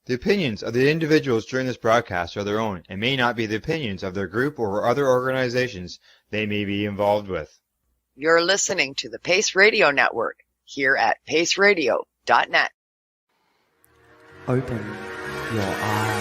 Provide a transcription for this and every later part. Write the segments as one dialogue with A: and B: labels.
A: The opinions of the individuals during this broadcast are their own and may not be the opinions of their group or other organizations they may be involved with.
B: You're listening to the Pace Radio Network here at paceradio.net.
C: Open your eyes.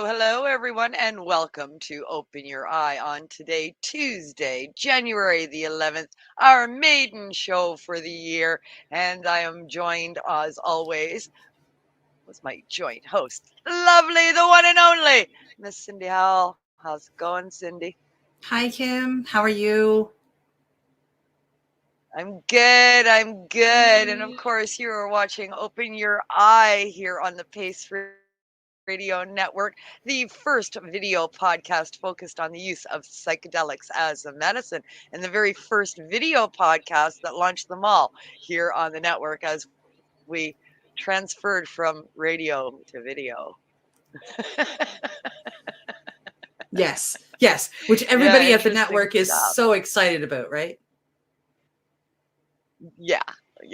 B: Hello, everyone, and welcome to Open Your Eye on today, Tuesday, January the 11th, our maiden show for the year. And I am joined, as always, with my joint host, lovely, the one and only, Miss Cindy Howell. How's it going, Cindy?
C: Hi, Kim. How are you?
B: I'm good. And of course, you are watching Open Your Eye here on the Pace Radio Network, the first video podcast focused on the use of psychedelics as a medicine, and the very first video podcast that launched them all here on the network as we transferred from radio to video.
C: Yes, which everybody at the network is so excited about, right?
B: Yeah,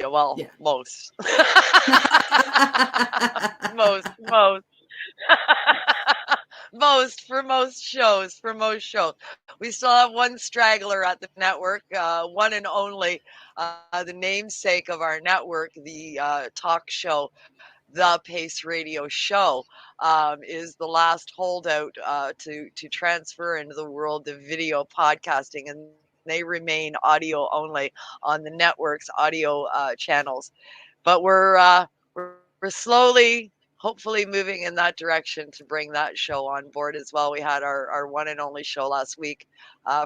B: well,
C: yeah.
B: Most. For most shows. We still have one straggler at the network, one and only, the namesake of our network, the talk show, The Pace Radio Show, is the last holdout to transfer into the world of video podcasting, and they remain audio only on the network's audio channels. But we're slowly, hopefully, moving in that direction to bring that show on board as well. We had our one and only show last week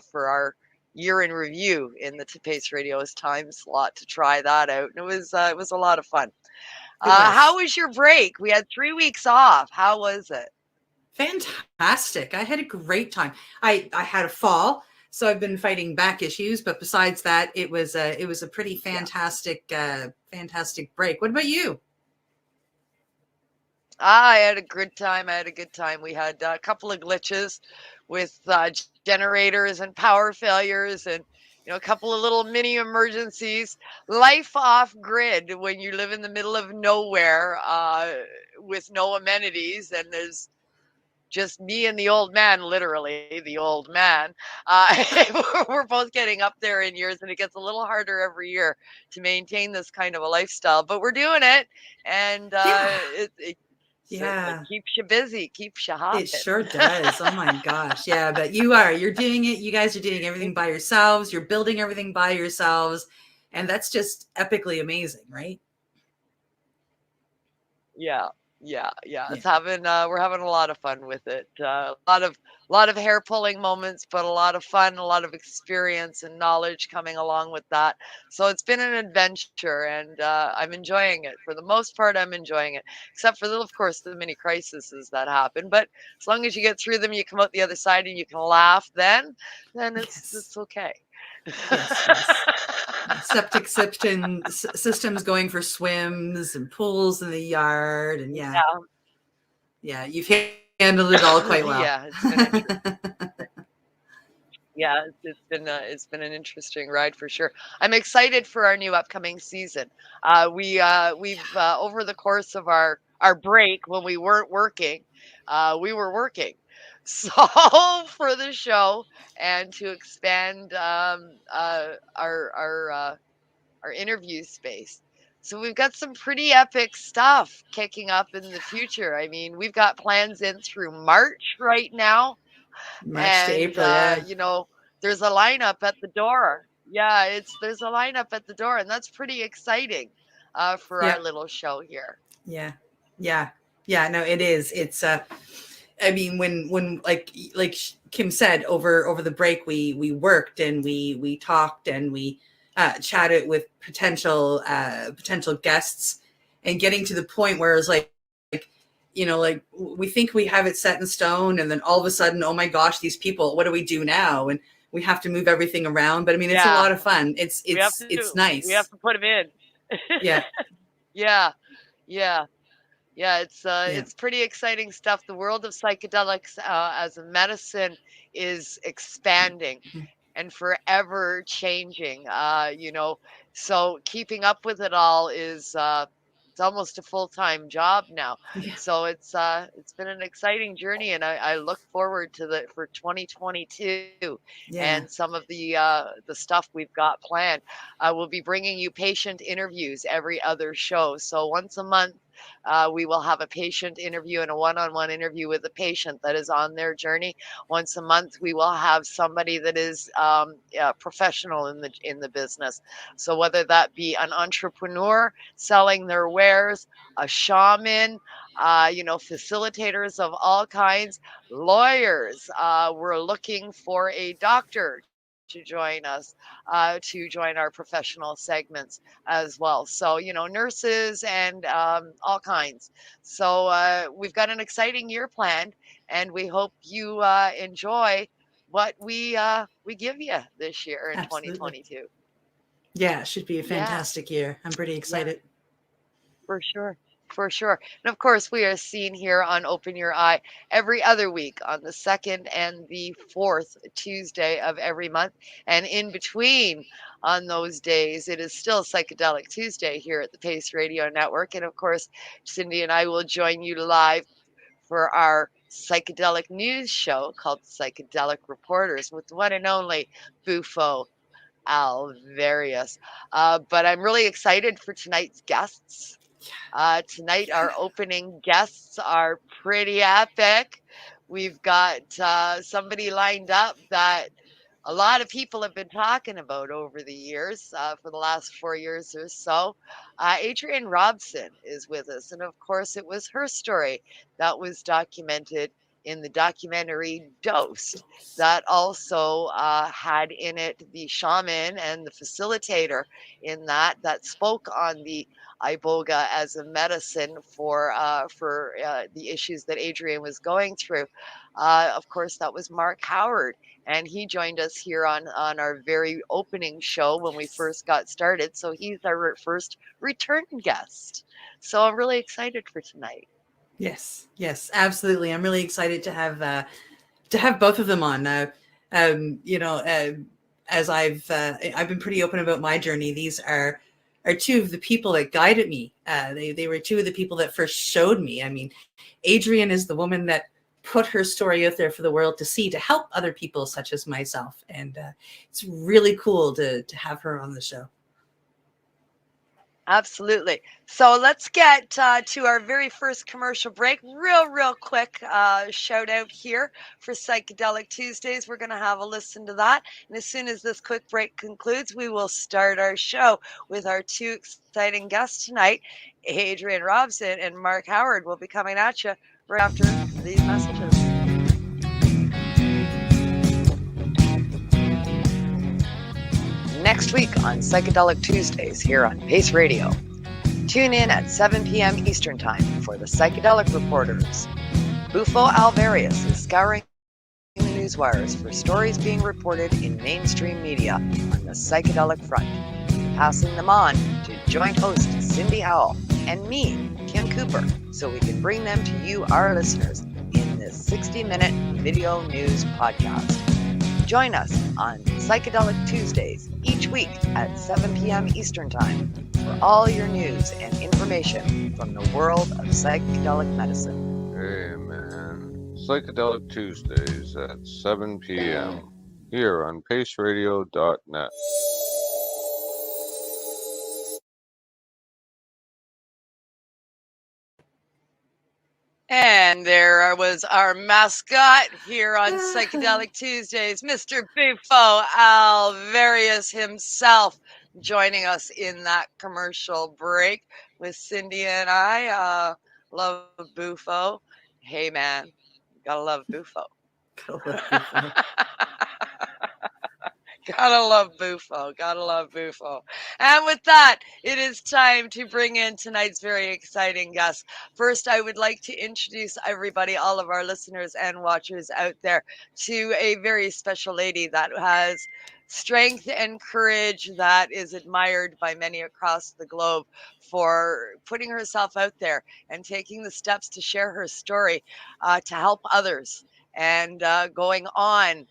B: for our year in review in the Pace Radio's time slot to try that out, and it was a lot of fun. How was your break? We had 3 weeks off. How was it?
C: Fantastic. I had a great time. I had a fall, so I've been fighting back issues, but besides that, it was a pretty fantastic fantastic break. What about you?
B: I had a good time. We had a couple of glitches with generators and power failures, and a couple of little mini emergencies. Life off grid when you live in the middle of nowhere with no amenities, and there's just me and the old man, literally the old man. We're both getting up there in years, and it gets a little harder every year to maintain this kind of a lifestyle, but we're doing it, and it keeps you busy, keeps you hopping.
C: It sure does. Oh my gosh. Yeah, but you're doing it. You guys are doing everything by yourselves. You're building everything by yourselves. And that's just epically amazing, right?
B: Yeah. It's we're having a lot of fun with it. A lot of hair pulling moments, but a lot of fun, a lot of experience and knowledge coming along with that. So it's been an adventure, and I'm enjoying it. For the most part, I'm enjoying it, except for of course the mini crises that happen. But as long as you get through them, you come out the other side and you can laugh. Then it's okay.
C: Yes. Septic systems going for swims and pools in the yard, and yeah, you've handled it all quite well.
B: It's been an interesting ride for sure. I'm excited for our new upcoming season. We've over the course of our break, when we weren't working, we were working. So for the show and to expand our interview space. So we've got some pretty epic stuff kicking up in the future. I mean, we've got plans in through March right now.
C: March to April,
B: there's a lineup at the door. Yeah, there's a lineup at the door, and that's pretty exciting for our little show here.
C: Yeah. No, it is. I mean, when like Kim said, over the break, we worked and we talked and we chatted with potential guests, and getting to the point where it's like, like we think we have it set in stone, and then all of a sudden, oh my gosh, these people, what do we do now? And we have to move everything around. But I mean, it's a lot of fun. It's nice.
B: We have to put them in.
C: Yeah.
B: Yeah. Yeah. Yeah, it's pretty exciting stuff. The world of psychedelics as a medicine is expanding and forever changing. So keeping up with it all is it's almost a full-time job now.
C: Yeah.
B: So it's been an exciting journey, and I look forward to for 2022 and some of the stuff we've got planned. We'll be bringing you patient interviews every other show. So once a month, we will have a patient interview and a one-on-one interview with a patient that is on their journey. Once a month, we will have somebody that is professional in the business. So whether that be an entrepreneur selling their wares, a shaman, facilitators of all kinds, lawyers. We're looking for a doctor to join us, to join our professional segments as well. So, nurses and all kinds. So we've got an exciting year planned, and we hope you enjoy what we give you this year in
C: Absolutely.
B: 2022.
C: Yeah, it should be a fantastic year. I'm pretty excited.
B: For sure. For sure. And of course, we are seen here on Open Your Eye every other week on the second and the fourth Tuesday of every month. And in between on those days, it is still Psychedelic Tuesday here at the Pace Radio Network. And of course, Cindy and I will join you live for our psychedelic news show called Psychedelic Reporters with the one and only Bufo Alvarius. But I'm really excited for tonight's guests. Tonight, our opening guests are pretty epic. We've got somebody lined up that a lot of people have been talking about over the years, for the last 4 years or so. Adrianne Robson is with us. And of course, it was her story that was documented in the documentary Dosed, that also had in it the shaman and the facilitator in that spoke on the Iboga as a medicine for the issues that Adrianne was going through. Of course, that was Mark Howard, and he joined us here on our very opening show when we first got started. So he's our first return guest. So I'm really excited for tonight.
C: Yes, absolutely. I'm really excited to have both of them on. As I've been pretty open about my journey. These are two of the people that guided me. They were two of the people that first showed me. I mean, Adrianne is the woman that put her story out there for the world to see, to help other people such as myself. And it's really cool to have her on the show.
B: Absolutely. So let's get to our very first commercial break. Real quick shout out here for Psychedelic Tuesdays. We're going to have a listen to that. And as soon as this quick break concludes, we will start our show with our two exciting guests tonight. Adrianne Robson and Mark Howard will be coming at you right after these messages. Next week on Psychedelic Tuesdays here on Pace Radio. Tune in at 7 p.m. Eastern Time for the Psychedelic Reporters. Bufo Alvarius is scouring the newswires for stories being reported in mainstream media on the psychedelic front, passing them on to joint host Cindy Howell and me, Kim Cooper, so we can bring them to you, our listeners, in this 60-minute video news podcast. Join us on Psychedelic Tuesdays each week at 7 p.m. Eastern Time for all your news and information from the world of psychedelic medicine.
D: Hey, man. Psychedelic Tuesdays at 7 p.m. here on paceradio.net.
B: And there was our mascot here on Psychedelic Tuesdays, Mr. Bufo Alvarius himself, joining us in that commercial break with Cindy and I. Love Bufo. Hey, man, Gotta love Bufo.
C: Gotta love Bufo.
B: Gotta love Bufo. Gotta love Bufo. And with that, it is time to bring in tonight's very exciting guest. First, I would like to introduce everybody, all of our listeners and watchers out there, to a very special lady that has strength and courage that is admired by many across the globe for putting herself out there and taking the steps to share her story to help others and going on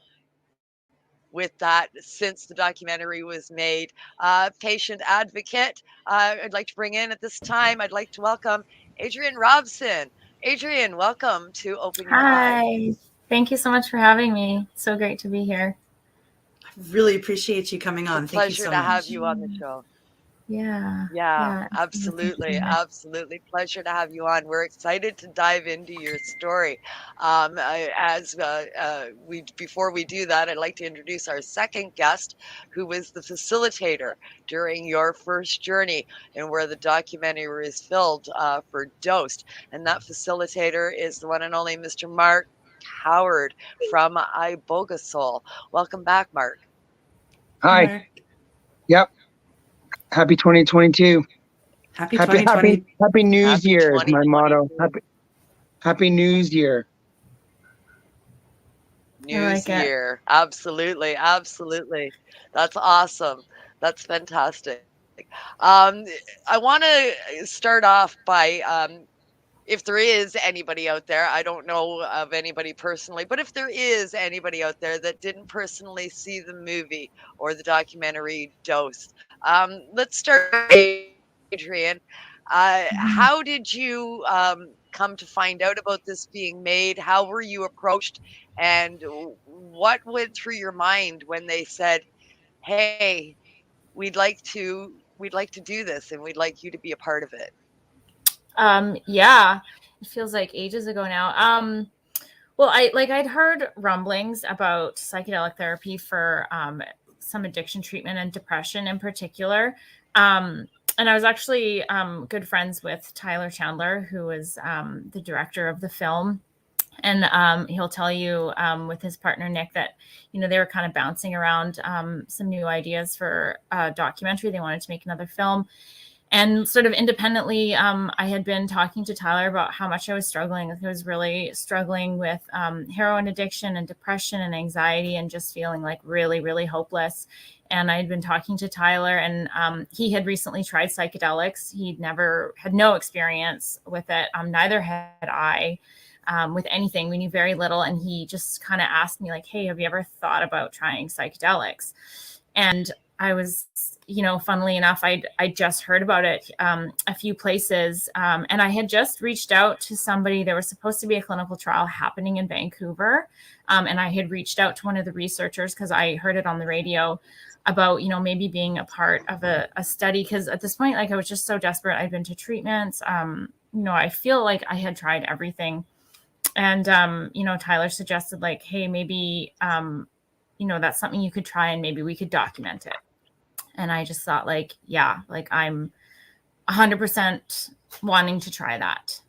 B: with that since the documentary was made. Patient advocate, I'd like to bring in at this time, I'd like to welcome Adrianne Robson. Adrianne, welcome to Open Your Eyes.
E: Hi, thank you so much for having me. So great to be here.
C: I really appreciate you coming on.
B: It's a
C: Thank you
B: pleasure
C: so
B: to
C: much.
B: have you on the show.
E: Yeah,
B: Absolutely. Absolutely. Pleasure to have you on. We're excited to dive into your story. Before we do that, I'd like to introduce our second guest, who was the facilitator during your first journey and where the documentary is filmed for Dosed. And that facilitator is the one and only Mr. Mark Howard from IbogaSoul. Welcome back, Mark.
F: Hi.
C: Mark.
F: Yep. Happy 2022.
C: Happy 2020.
F: Happy News
B: Happy
F: Year is my motto.
B: 2022.
F: Happy News Year.
B: News
E: like it.
B: year. Absolutely. Absolutely. That's awesome. That's fantastic. I want to start off by if there is anybody out there, I don't know of anybody personally, but if there is anybody out there that didn't personally see the movie or the documentary Dosed, let's start, Adrianne. How did you come to find out about this being made? How were you approached? And what went through your mind when they said, "Hey, we'd like to do this, and we'd like you to be a part of it"?
E: Yeah, it feels like ages ago now. Well, I'd heard rumblings about psychedelic therapy for some addiction treatment and depression in particular. And I was actually good friends with Tyler Chandler, who was the director of the film. And he'll tell you with his partner, Nick, that, they were kind of bouncing around some new ideas for a documentary. They wanted to make another film. And sort of independently, I had been talking to Tyler about how much I was struggling. I was really struggling with heroin addiction and depression and anxiety and just feeling like really, really hopeless. And I had been talking to Tyler, and he had recently tried psychedelics. He'd never had no experience with it. Neither had I with anything. We knew very little. And he just kind of asked me like, "Hey, have you ever thought about trying psychedelics?" And I was, funnily enough, I just heard about it a few places. And I had just reached out to somebody. There was supposed to be a clinical trial happening in Vancouver. And I had reached out to one of the researchers because I heard it on the radio about, maybe being a part of a study. Because at this point, I was just so desperate. I'd been to treatments. I feel like I had tried everything. And, Tyler suggested hey, maybe, that's something you could try and maybe we could document it. And I just thought I'm 100% wanting to try that.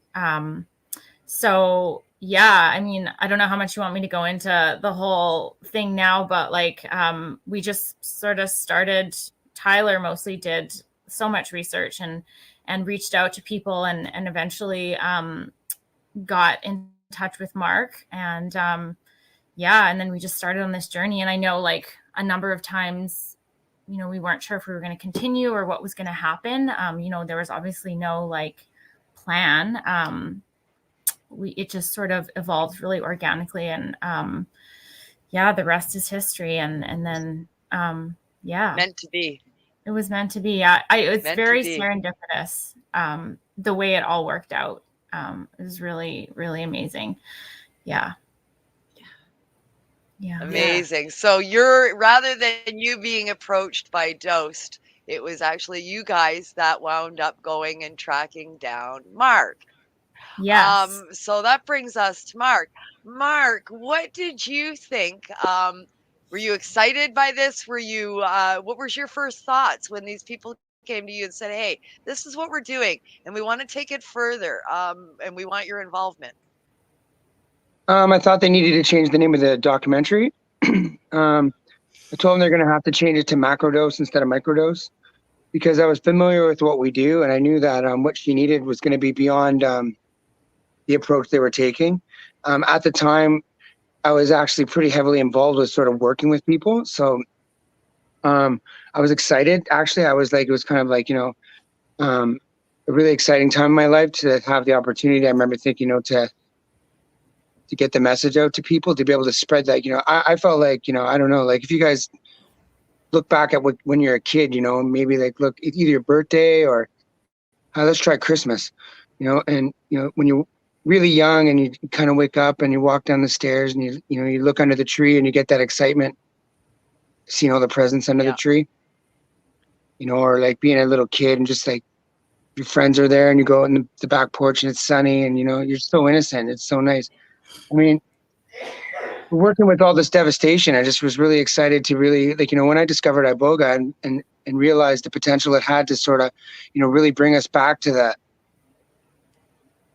E: So yeah, I don't know how much you want me to go into the whole thing now, but we just sort of started, Tyler mostly did so much research and reached out to people and eventually got in touch with Mark and and then we just started on this journey. And I know a number of times, we weren't sure if we were going to continue or what was going to happen. There was obviously no plan. It just sort of evolved really organically, and the rest is history. And then
B: Meant to be.
E: It was meant to be. It was very serendipitous. The way it all worked out. It was really, really amazing. Yeah.
B: Amazing. So rather than you being approached by Dosed, it was actually you guys that wound up going and tracking down Mark.
E: Yes.
B: So that brings us to Mark. Mark, what did you think? Were you excited by this? What was your first thoughts when these people came to you and said, "Hey, this is what we're doing and we want to take it further, and we want your involvement"?
F: I thought they needed to change the name of the documentary. I told them they're going to have to change it to macrodose instead of microdose, because I was familiar with what we do, and I knew that what she needed was going to be beyond the approach they were taking. At the time, I was actually pretty heavily involved with sort of working with people, so I was excited. Actually, I was like, it was kind of like, a really exciting time in my life to have the opportunity. I remember thinking, to get the message out to people, to be able to spread that. I felt like, I don't know, like if you guys look back at when you're a kid, maybe like look either your birthday or let's try Christmas, and when you're really young and you kind of wake up and you walk down the stairs and you look under the tree and you get that excitement, seeing all the presents under the tree, or like being a little kid and just like your friends are there and you go in the back porch and it's sunny and you're so innocent. It's so nice. I mean, working with all this devastation, I just was really excited to really, like, when I discovered Iboga and realized the potential it had to sort of, really bring us back to that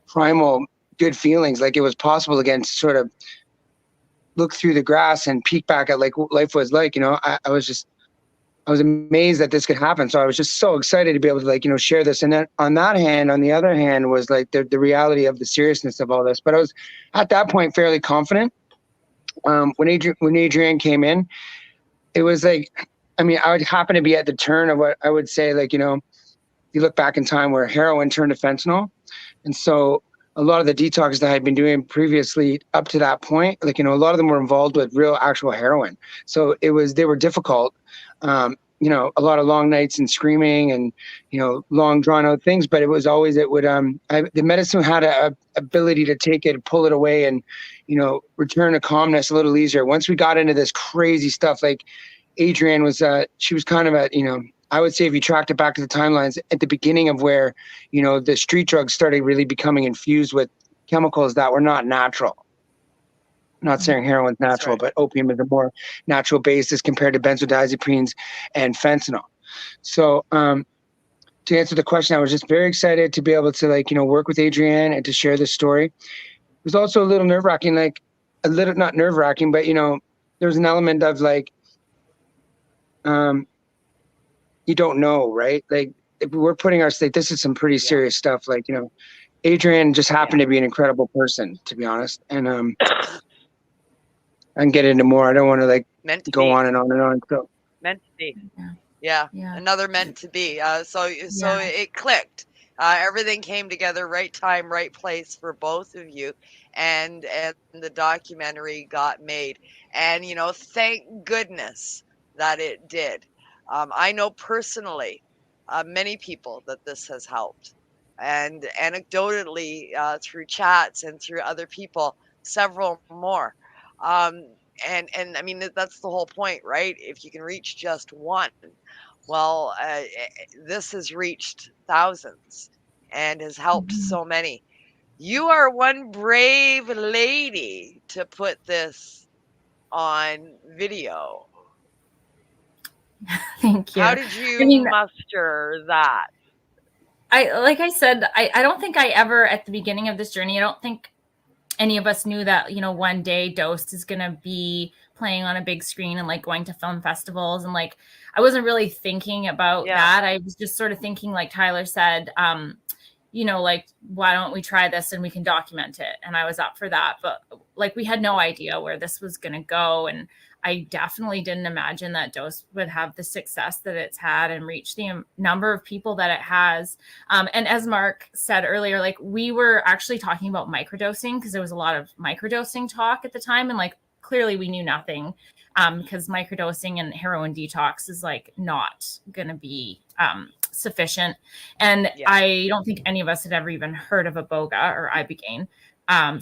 F: primal good feelings, like it was possible again to sort of look through the grass and peek back at like what life was like. I was amazed that this could happen. So I was just so excited to be able to like, share this. And then on the other hand was like the reality of the seriousness of all this. But I was at that point fairly confident. When Adrianne came in, it was like, I mean, I would happen to be at the turn of what I would say, like, you look back in time where heroin turned to fentanyl. And so a lot of the detoxes that I had been doing previously up to that point, like, a lot of them were involved with real actual heroin. So they were difficult, a lot of long nights and screaming and, long drawn out things, but the medicine had a ability to take it, pull it away and, return to calmness a little easier. Once we got into this crazy stuff, like Adrianne was, she was kind of at, I would say if you tracked it back to the timelines at the beginning of where, the street drugs started really becoming infused with chemicals that were not natural. Not saying heroin's natural, but opium is a more natural basis compared to benzodiazepines and fentanyl. So to answer the question, I was just very excited to be able to work with Adrianne and to share this story. It was also a little nerve-wracking, not nerve-wracking, but there was an element of like, you don't know, right? Like if we're putting our state, this is some pretty serious stuff. Like, Adrianne just happened to be an incredible person, to be honest. And I can get into more. I don't want to go on and on and on. So
B: meant to be. Yeah. Another meant to be. So it clicked. Everything came together, right time, right place for both of you, and the documentary got made. And thank goodness that it did. I know personally many people that this has helped, and anecdotally through chats and through other people, several more. And I mean, that's the whole point, right? If you can reach just one, well, this has reached thousands and has helped so many. You are one brave lady to put this on video.
E: Thank you.
B: How did you muster that?
E: Like I said, I don't think I ever, at the beginning of this journey, I don't think any of us knew that, one day Dosed is going to be playing on a big screen and like going to film festivals. And like, I wasn't really thinking about that. I was just sort of thinking, like Tyler said, like, why don't we try this and we can document it? And I was up for that. But like, we had no idea where this was going to go. And I definitely didn't imagine that Dose would have the success that it's had and reach the number of people that it has. And as Mark said earlier, like we were actually talking about microdosing because there was a lot of microdosing talk at the time. And like, clearly we knew nothing because microdosing and heroin detox is like not going to be sufficient. And I don't think any of us had ever even heard of Iboga or Ibogaine.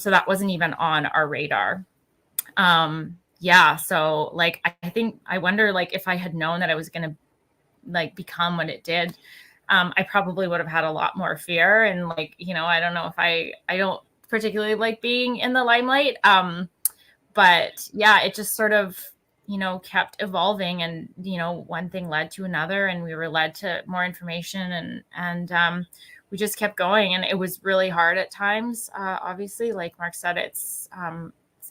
E: So that wasn't even on our radar. So like I wonder like if I had known that I was gonna like become what it did, I probably would have had a lot more fear and like, I don't know if I don't particularly like being in the limelight. But it just sort of, kept evolving and, one thing led to another and we were led to more information and we just kept going and it was really hard at times. Obviously, like Mark said, it's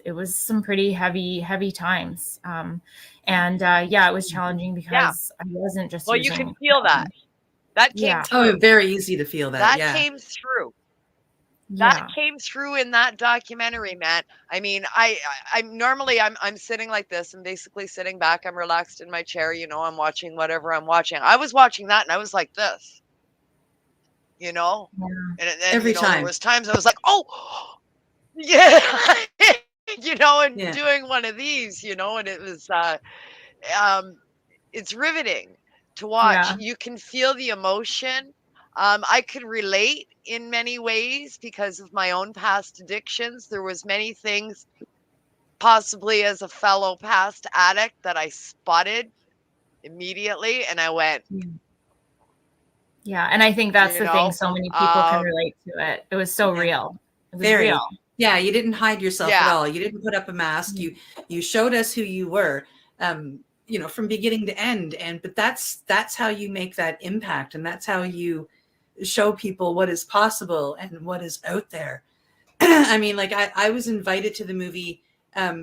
E: it was some pretty heavy times. Yeah, it was challenging because I wasn't just
B: Well, you
E: using
B: can feel that. That came
E: Yeah.
B: through.
C: Oh, very easy to feel that.
B: That
C: Yeah.
B: came through.
E: Yeah.
B: That came through in that documentary, man. I mean, I'm normally I'm sitting like this. I'm basically sitting back. I'm relaxed in my chair. You know, I'm watching whatever I'm watching. I was watching that and I was like this, you know,
E: Yeah.
B: and
C: Every
B: you know, there
C: time.
B: was times I was like, oh, yeah, you know, and
C: Yeah.
B: doing one of these, you know, and it was, it's riveting to watch.
E: Yeah.
B: You can feel the emotion. I could relate in many ways because of my own past addictions. There was many things, possibly as a fellow past addict, that I spotted immediately, and I went,
E: Yeah, and I think that's
B: you
E: the thing.
B: know,
E: So many people can relate to it. It was so
C: Yeah.
E: real. It was
C: Very.
E: real.
C: Yeah, you didn't hide yourself at
B: Yeah.
C: all. You didn't put up a mask. You showed us who you were, you know, from beginning to end. But that's how you make that impact, and that's how you show people what is possible and what is out there. I mean, like I was invited to the movie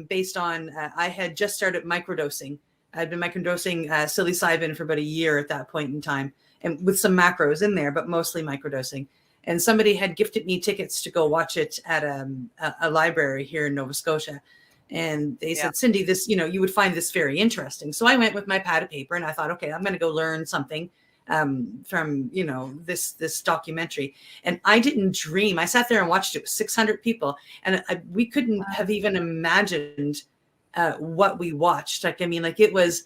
C: based on I had just started microdosing. I'd been microdosing psilocybin for about a year at that point in time, and with some macros in there, but mostly microdosing. And somebody had gifted me tickets to go watch it at a library here in Nova Scotia. And they said, Cindy, this, you know, you would find this very interesting. So I went with my pad of paper and I thought, okay, I'm going to go learn something from, you know, this documentary. And I didn't dream. I sat there and watched it with 600 people, and we couldn't have even imagined what we watched. Like, I mean, like it was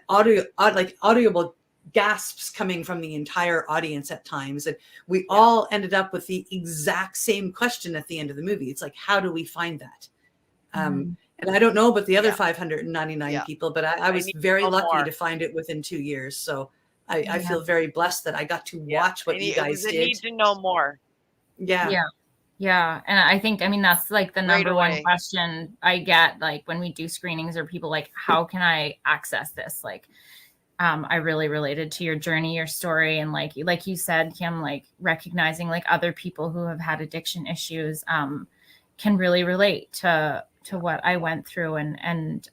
C: audible gasps coming from the entire audience at times, and we all ended up with the exact same question at the end of the movie. It's like, how do we find that? And I don't know about the other 599 people, but I was very lucky to find it within 2 years. So I feel very blessed that I got to watch what you guys did.
B: It need to know more.
C: Yeah.
E: And I think, I mean, that's like the number one
B: away.
E: question I get, like when we do screenings, or people like, how can I access this? Like, I really related to your journey, your story. And like you said, Kim, like recognizing like other people who have had addiction issues, can really relate to what I went through and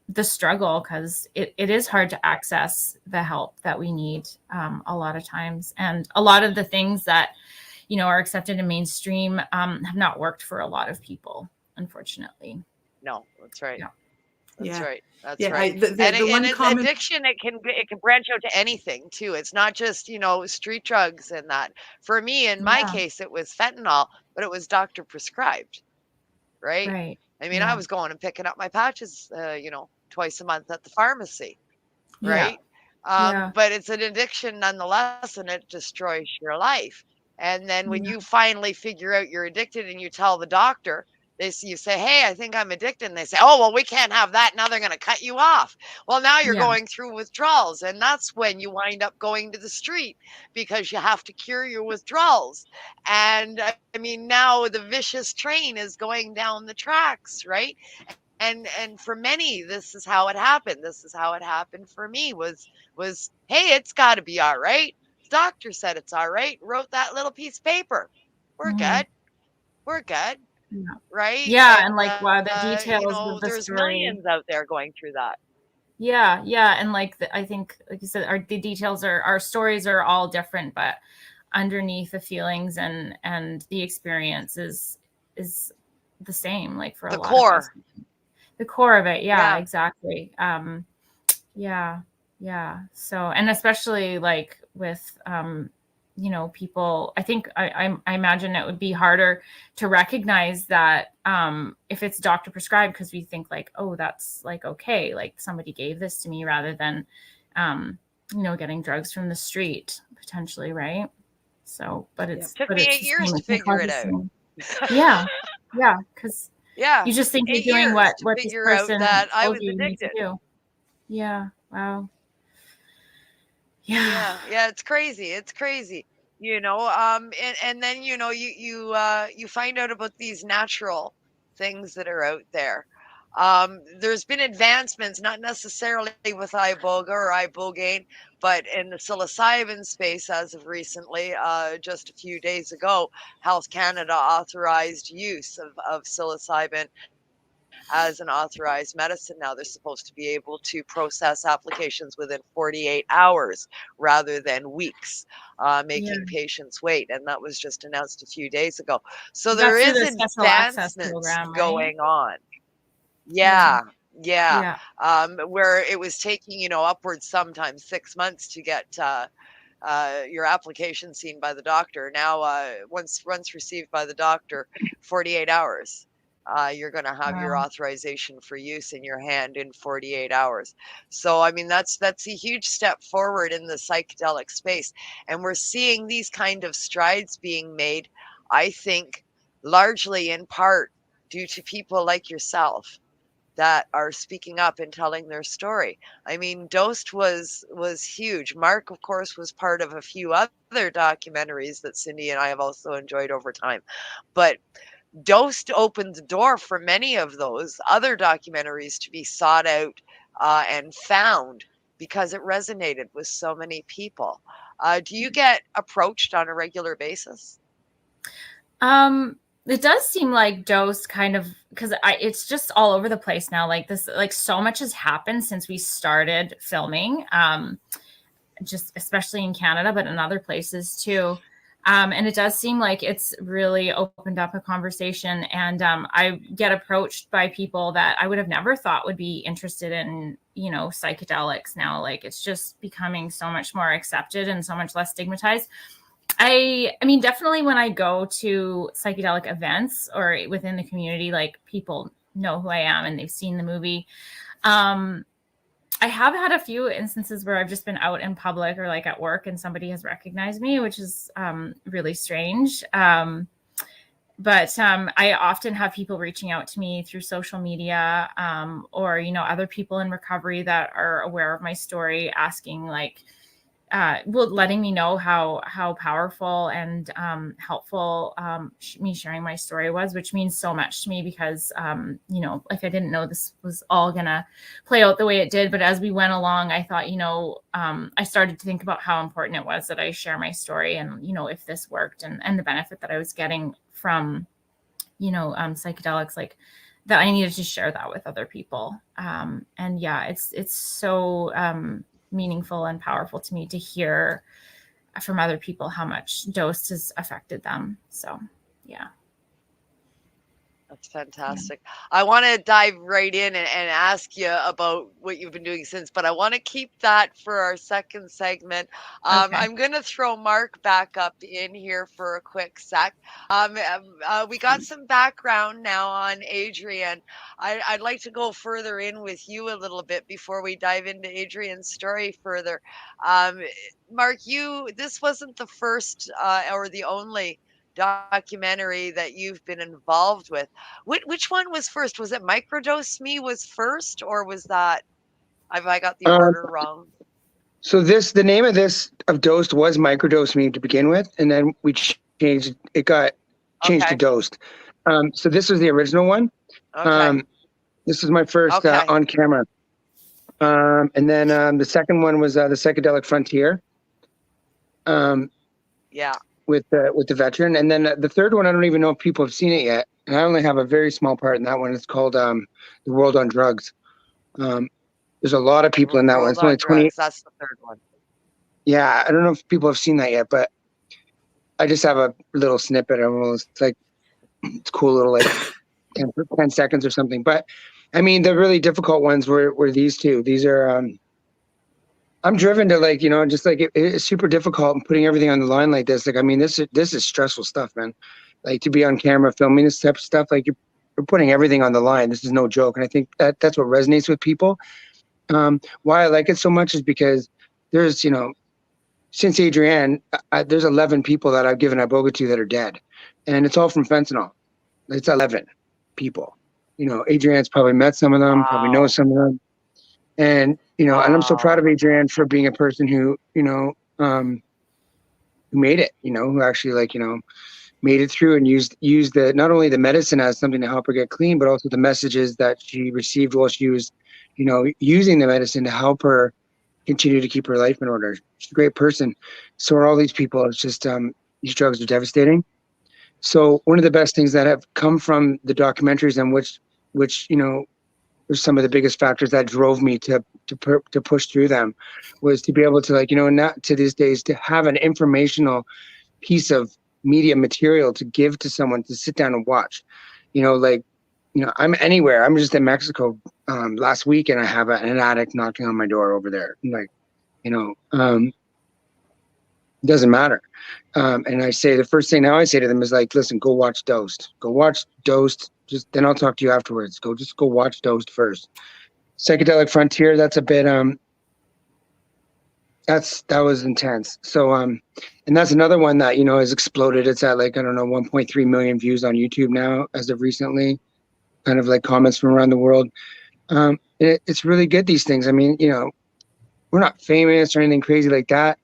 E: the struggle, because it is hard to access the help that we need a lot of times. And a lot of the things that, you know, are accepted in mainstream have not worked for a lot of people, unfortunately.
B: No, that's right.
E: Yeah.
B: That's right. That's
C: Yeah,
B: right. Addiction, it can branch out to anything too. It's not just, you know, street drugs and that. For me, in my case, it was fentanyl, but it was doctor prescribed, right?
E: Right.
B: I mean, I was going and picking up my patches, you know, twice a month at the pharmacy, right? But it's an addiction nonetheless, and it destroys your life. And then when you finally figure out you're addicted and you tell the doctor, you say, hey, I think I'm addicted. And they say, oh, well, we can't have that. Now they're going to cut you off. Well, now you're going through withdrawals. And that's when you wind up going to the street, because you have to cure your withdrawals. And I mean, now the vicious train is going down the tracks, right? And for many, this is how it happened. This is how it happened for me was, hey, it's got to be all right. The doctor said it's all right. Wrote that little piece of paper. We're good. We're good. Right?
E: Yeah, and like wow, the details
B: you know,
E: of the
B: there's
E: story.
B: millions out there going through that.
E: Yeah, and like I think, like you said, the details our stories are all different, but underneath the feelings and the experience is the same. Like for a lot of us. The core of it, exactly. So, and especially like with you know, people, I think I imagine it would be harder to recognize that if it's doctor prescribed, because we think like, oh, that's like, okay, like somebody gave this to me, rather than, you know, getting drugs from the street potentially. Right. So, but it
B: took me 8 years to figure it out.
E: Because
B: yeah,
E: you just think you're doing what this person
B: that I was
E: told you
B: addicted
E: to do. Yeah. Wow.
B: Yeah, it's crazy. It's crazy. You know, and then, you know, you find out about these natural things that are out there. There's been advancements, not necessarily with Iboga or Ibogaine, but in the psilocybin space as of recently, just a few days ago, Health Canada authorized use of psilocybin as an authorized medicine now. They're supposed to be able to process applications within 48 hours rather than weeks, making patients wait. And that was just announced a few days ago. So there
E: That's through
B: is
E: the special access
B: advancements
E: program, right?
B: going on. Yeah.
E: Yeah.
B: Where it was taking, you know, upwards sometimes 6 months to get your application seen by the doctor. Now, once received by the doctor, 48 hours, you're going to have your
E: Wow.
B: authorization for use in your hand in 48 hours. So, I mean, that's a huge step forward in the psychedelic space. And we're seeing these kind of strides being made, I think, largely in part due to people like yourself that are speaking up and telling their story. I mean, Dosed was huge. Mark, of course, was part of a few other documentaries that Cindy and I have also enjoyed over time. But Dosed opened the door for many of those other documentaries to be sought out and found because it resonated with so many people. Do you get approached on a regular basis?
E: It does seem like Dose kind of, because it's just all over the place now. Like this, like so much has happened since we started filming, just especially in Canada, but in other places too. And it does seem like it's really opened up a conversation. And I get approached by people that I would have never thought would be interested in, you know, psychedelics now. Like it's just becoming so much more accepted and so much less stigmatized. I mean, definitely when I go to psychedelic events or within the community, like people know who I am and they've seen the movie. I have had a few instances where I've just been out in public or like at work and somebody has recognized me, which is really strange. But I often have people reaching out to me through social media or, you know, other people in recovery that are aware of my story asking like, letting me know how powerful and helpful me sharing my story was, which means so much to me because, you know, like I didn't know this was all gonna play out the way it did. But as we went along, I thought, you know, I started to think about how important it was that I share my story and, you know, if this worked and the benefit that I was getting from, you know, psychedelics, like that I needed to share that with other people. And yeah, it's so meaningful and powerful to me to hear from other people how much Dose has affected them. So yeah.
B: That's fantastic. I want to dive right in and ask you about what you've been doing since, but I want to keep that for our second segment.
E: Okay.
B: I'm going to throw Mark back up in here for a quick sec. We got some background now on Adrianne. I'd like to go further in with you a little bit before we dive into Adrianne's story further. Mark, this wasn't the first or the only documentary that you've been involved with. Which one was first? Was it MicrodoseMe was first, or was that, have I got the order wrong?
F: So the name of Dosed was MicrodoseMe to begin with, and then we changed. It got changed to Dosed. So this was the original one.
B: Okay.
F: This was my first on camera. And then the second one was the Psychedelic Frontier.
B: Yeah.
F: With the veteran, and then the third one, I don't even know if people have seen it yet, and I only have a very small part in that one. It's called The World on Drugs. There's a lot of people in that one. It's only 20.
B: That's the third one.
F: Yeah, I don't know if people have seen that yet, but I just have a little snippet of it. It's like it's cool little like 10 seconds or something. But I mean, the really difficult ones were these two. These are I'm driven to like, you know, just like it's super difficult and putting everything on the line like this. Like, I mean, this is stressful stuff, man. Like to be on camera filming this type of stuff, like you're putting everything on the line. This is no joke. And I think that's what resonates with people. Why I like it so much is because there's, you know, since Adrianne, there's 11 people that I've given Iboga to that are dead. And it's all from fentanyl. It's 11 people. You know, Adrianne's probably met some of them, probably knows some of them. And, you know, and I'm so proud of Adrianne for being a person who, you know, who made it, you know, who actually like, you know, made it through and used the, not only the medicine as something to help her get clean, but also the messages that she received while she was, you know, using the medicine to help her continue to keep her life in order. She's a great person. So are all these people. It's just, these drugs are devastating. So one of the best things that have come from the documentaries and which which, were some of the biggest factors that drove me to push through them, was to be able to, like, not to these days, to have an informational piece of media material to give to someone to sit down and watch. I'm anywhere. I'm just in Mexico last week, and I have an addict knocking on my door over there. Like, it doesn't matter. And I say, the first thing now I say to them is like, listen, go watch Dosed. Go watch Dosed. Then I'll talk to you afterwards. Just go watch Dosed first. Psychedelic Frontier, that's a bit, that was intense. So, and that's another one that, has exploded. It's at like, I don't know, 1.3 million views on YouTube now as of recently, kind of like comments from around the world. It's really good, these things. I mean, we're not famous or anything crazy like that,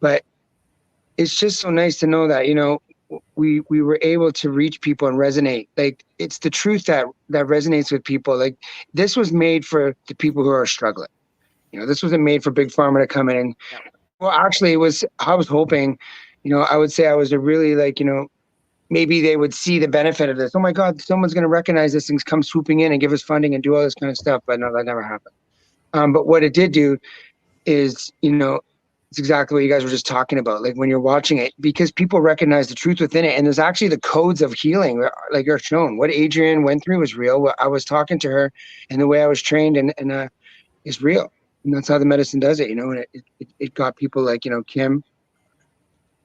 F: but it's just so nice to know that, we were able to reach people and resonate. Like, it's the truth that resonates with people. Like, this was made for the people who are struggling. This wasn't made for big pharma to come in. Well, actually, I was hoping, I would say I was a really, like, maybe they would see the benefit of this. Oh my God, someone's going to recognize this and come swooping in and give us funding and do all this kind of stuff. But no, that never happened. But what it did do is, it's exactly what you guys were just talking about. Like, when you're watching it, because people recognize the truth within it, and there's actually the codes of healing, like, are shown. What Adrianne went through was real. What I was talking to her, and the way I was trained, and is real. And that's how the medicine does it, and it got people like, Kim,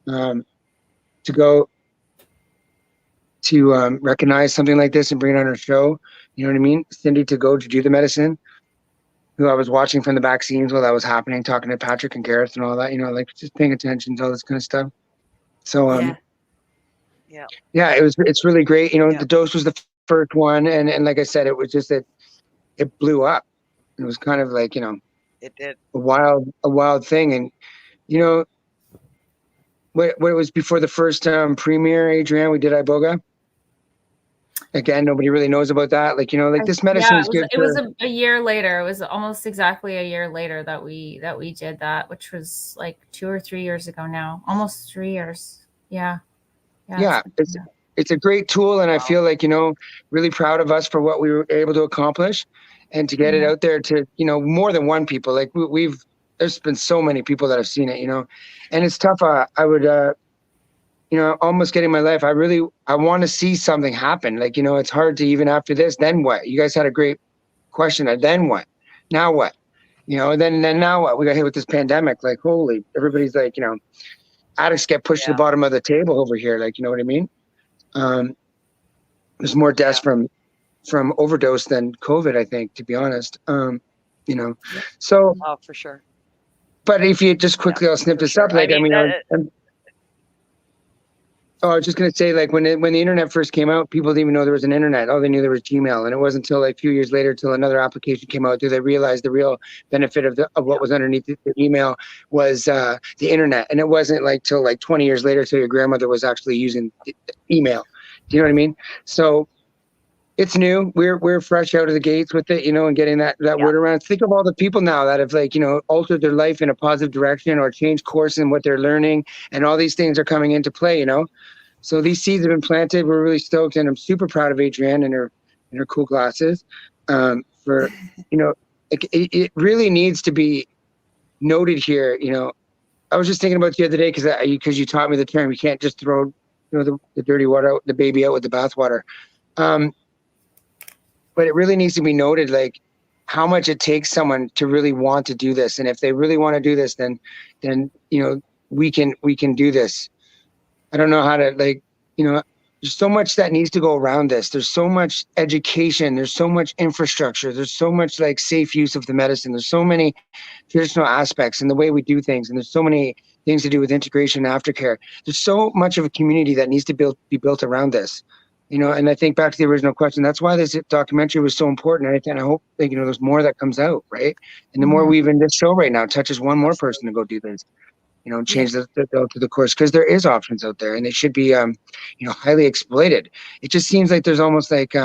F: to go to recognize something like this and bring it on her show. You know what I mean? Cindy to go to do the medicine, who I was watching from the back scenes while that was happening, talking to Patrick and Gareth and all that, like, just paying attention to all this kind of stuff. So, it's really great. The Dose was the first one. And like I said, it was just that it blew up. It was kind of like,
B: it did
F: a wild thing. And, what it was before the first premiere, Adrianne, we did Iboga. Again, nobody really knows about that. Like, like, this medicine is good.
E: It was a year later. It was almost exactly a year later that we did that, which was like 2 or 3 years ago now. Almost 3 years. Yeah. It's a great tool, and I feel like, really proud of us for what we were able to accomplish, and to get it out there to, more than one people. Like, there's been so many people that have seen it, and it's tough. I would, almost getting my life. I want to see something happen. Like, it's hard to, even after this, then what? You guys had a great question. Then what? Now what? Then now what? We got hit with this pandemic. Like, holy, everybody's like, addicts get pushed to the bottom of the table over here. Like, you know what I mean? There's more deaths from overdose than COVID, I think, to be honest. So.
B: Oh, for sure.
F: But if you just quickly, I'll snip this up. Like, I was just going to say, like, when the internet first came out, people didn't even know there was an internet. All they knew there was Gmail. And it wasn't until like a few years later, till another application came out, do they realize the real benefit of what was underneath the email was the internet. And it wasn't like till like 20 years later, till your grandmother was actually using email. Do you know what I mean? So it's new. We're fresh out of the gates with it, and getting that word around. Think of all the people now that have, like, altered their life in a positive direction or changed course in what they're learning, and all these things are coming into play, So these seeds have been planted. We're really stoked, and I'm super proud of Adrianne and her cool glasses. For it really needs to be noted here. I was just thinking about the other day because you taught me the term. You can't just throw the dirty water out, the baby out with the bathwater. But it really needs to be noted, like, how much it takes someone to really want to do this. And if they really want to do this, then we can do this. I don't know how to, like, there's so much that needs to go around this. There's so much education. There's so much infrastructure. There's so much, like, safe use of the medicine. There's so many traditional aspects in the way we do things. And there's so many things to do with integration and aftercare. There's so much of a community that needs to be built around this. And I think back to the original question, that's why this documentary was so important. And I hope that, there's more that comes out, right? And the more we even, this show right now touches one more person to go do this, change the course, because there is options out there, and they should be, highly exploited. It just seems like there's almost like,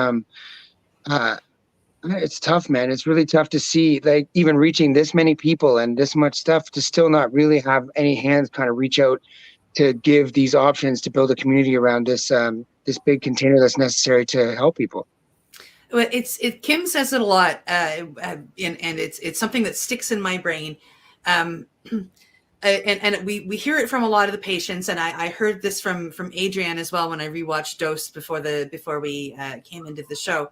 F: it's tough, man. It's really tough to see, like, even reaching this many people and this much stuff to still not really have any hands kind of reach out to give these options to build a community around this, this big container that's necessary to help people.
C: Well, Kim says it a lot, and it's something that sticks in my brain. And we hear it from a lot of the patients, and I heard this from Adrianne as well when I rewatched Dose before we came into the show.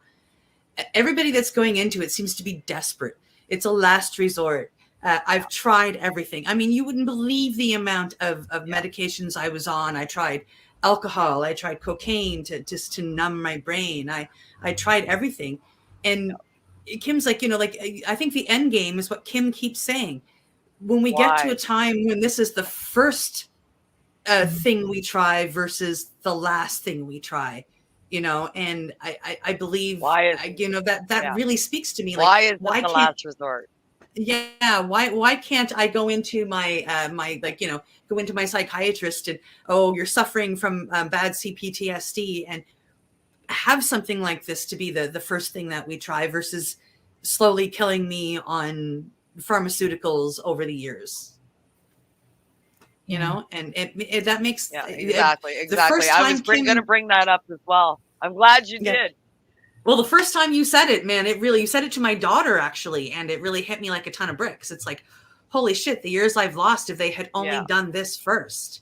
C: Everybody that's going into it seems to be desperate. It's a last resort. I've tried everything. I mean, you wouldn't believe the amount of medications I was on. I tried alcohol. I tried cocaine to numb my brain. I tried everything. And Kim's like, I think the end game is what Kim keeps saying. When we get to a time when this is the first thing we try versus the last thing we try, and I believe that really speaks to me. Like,
B: why is it the last resort?
C: Yeah. Why can't I go into my go into my psychiatrist and, you're suffering from bad PTSD, and have something like this to be the first thing that we try versus slowly killing me on pharmaceuticals over the years, and that makes
B: exactly. I was going to bring that up as well. I'm glad you did.
C: Well, the first time you said it, man, you said it to my daughter actually, and it really hit me like a ton of bricks. It's like, holy shit, the years I've lost if they had only done this first.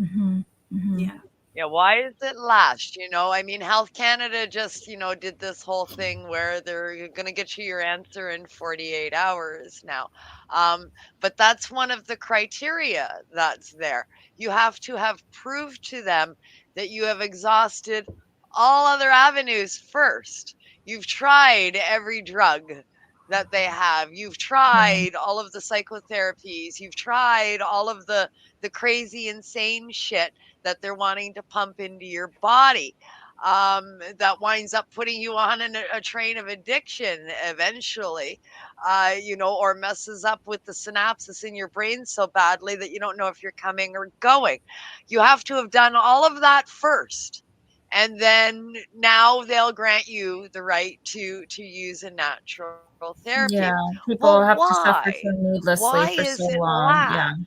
E: Mm-hmm. Mm-hmm.
B: Yeah, why is it last? I mean, Health Canada just, did this whole thing where they're going to get you your answer in 48 hours now. But that's one of the criteria that's there. You have to have proved to them that you have exhausted all other avenues first. You've tried every drug that they have. You've tried all of the psychotherapies. You've tried all of the crazy, insane shit that they're wanting to pump into your body, that winds up putting you on a train of addiction eventually, or messes up with the synapses in your brain so badly that you don't know if you're coming or going. You have to have done all of that first. And then now they'll grant you the right to use a natural therapy.
E: Yeah, people have to suffer so needlessly for so long.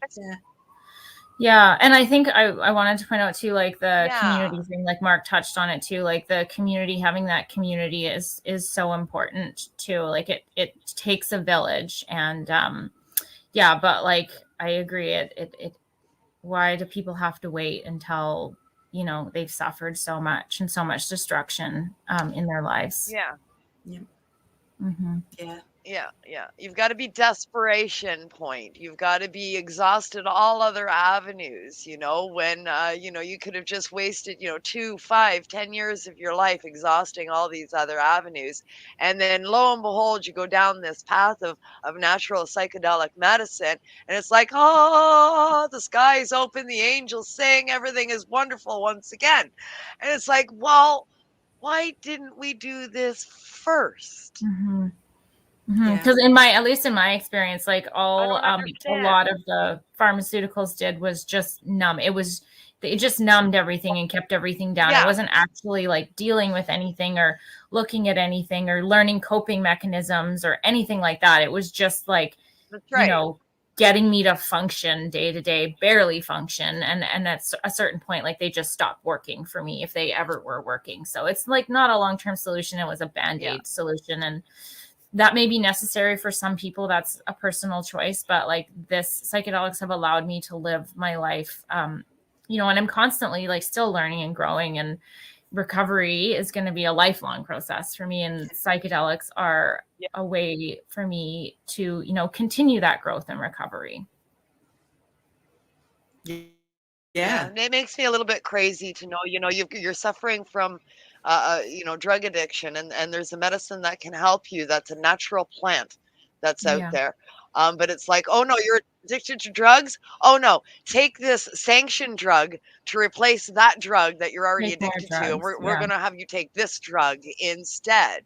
E: Yeah, and I think I wanted to point out too, like the community thing, like Mark touched on it too, like the community, having that community is so important too. Like it takes a village, and but like I agree, it why do people have to wait until they've suffered so much and so much destruction in their lives?
B: You've got to be desperation point. You've got to be exhausted all other avenues, when you could have just wasted 2, 5, 10 years of your life exhausting all these other avenues, and then lo and behold you go down this path of natural psychedelic medicine, and it's like, oh, the sky is open, the angels sing, everything is wonderful once again. And it's like, well, why didn't we do this first?
E: Because at least in my experience, like a lot of the pharmaceuticals did was just numb. It just numbed everything and kept everything down. It wasn't actually like dealing with anything or looking at anything or learning coping mechanisms or anything like that. It was just like, getting me to function day to day, barely function. And at a certain point, like they just stopped working for me if they ever were working. So it's like not a long-term solution. It was a Band-Aid solution. And that may be necessary for some people. That's a personal choice, but like psychedelics have allowed me to live my life, and I'm constantly like still learning and growing, and recovery is going to be a lifelong process for me. And psychedelics are a way for me to, continue that growth and recovery.
B: Yeah. And it makes me a little bit crazy to know, you're suffering from drug addiction, and there's a medicine that can help you. That's a natural plant that's out there. But it's like, oh no, you're addicted to drugs. Oh no, take this sanctioned drug to replace that drug that you're already addicted to. And we're going to have you take this drug instead.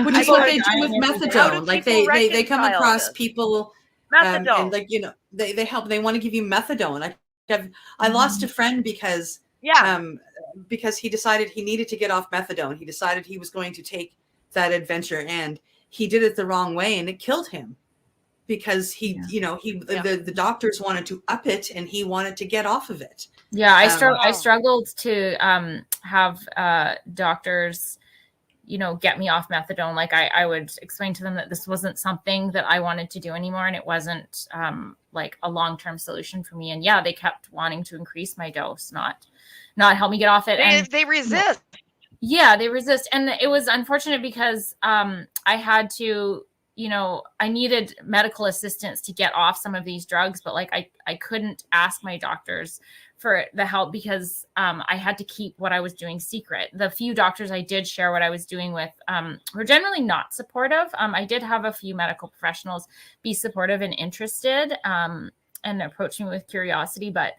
C: Which is what they do with methadone. Like they come across people methadone. And like, they help, they want to give you methadone. I lost a friend because he decided he needed to get off methadone. He decided he was going to take that adventure, and he did it the wrong way, and it killed him because the doctors wanted to up it and he wanted to get off of it.
E: Yeah, I
B: Wow.
E: struggled to have doctors, get me off methadone. Like I would explain to them that this wasn't something that I wanted to do anymore, and it wasn't like a long-term solution for me. And yeah, they kept wanting to increase my dose, not help me get off it. And
B: They resist.
E: yeah, they resist. And it was unfortunate because I had to, I needed medical assistance to get off some of these drugs, but like I couldn't ask my doctors for the help because I had to keep what I was doing secret. The few doctors I did share what I was doing with were generally not supportive. I did have a few medical professionals be supportive and interested and approach me with curiosity, but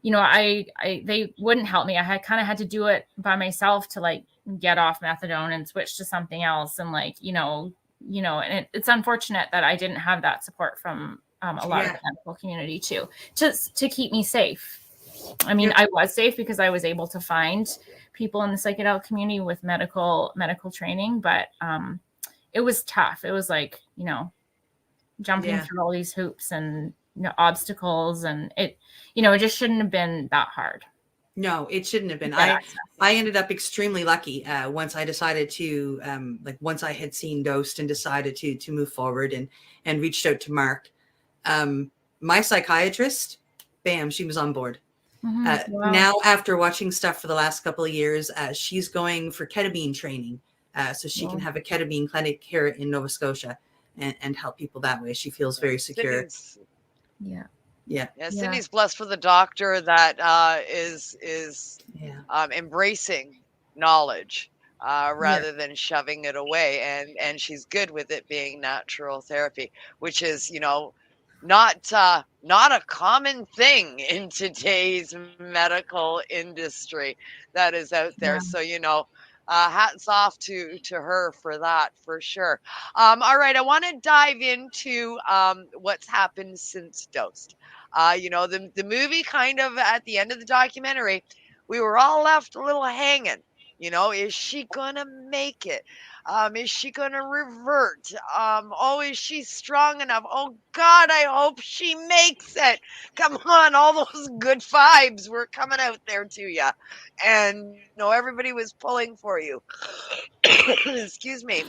E: they wouldn't help me. I kind of had to do it by myself to like get off methadone and switch to something else. And like, and it's unfortunate that I didn't have that support from a lot of the medical community too, to keep me safe. I mean, I was safe because I was able to find people in the psychedelic community with medical training, but it was tough. It was like, jumping through all these hoops and obstacles, and it just shouldn't have been that hard.
C: No, it shouldn't have been. I ended up extremely lucky once I decided to once I had seen Dosed and decided to move forward and reached out to Mark. My psychiatrist, bam, she was on board.
E: Mm-hmm. Wow.
C: Now, after watching stuff for the last couple of years, she's going for ketamine training, so she can have a ketamine clinic here in Nova Scotia and help people that way. She feels very secure.
B: Cindy's blessed for the doctor that is embracing knowledge rather than shoving it away, and she's good with it being natural therapy, which is not a common thing in today's medical industry that is out there. So hats off to her for that, for sure. All right, I want to dive into what's happened since Dosed. The movie, kind of at the end of the documentary, we were all left a little hanging. Is she gonna make it? Is she gonna revert? Is she strong enough? Oh God, I hope she makes it. Come on, all those good vibes were coming out there to you, and everybody was pulling for you. Excuse me.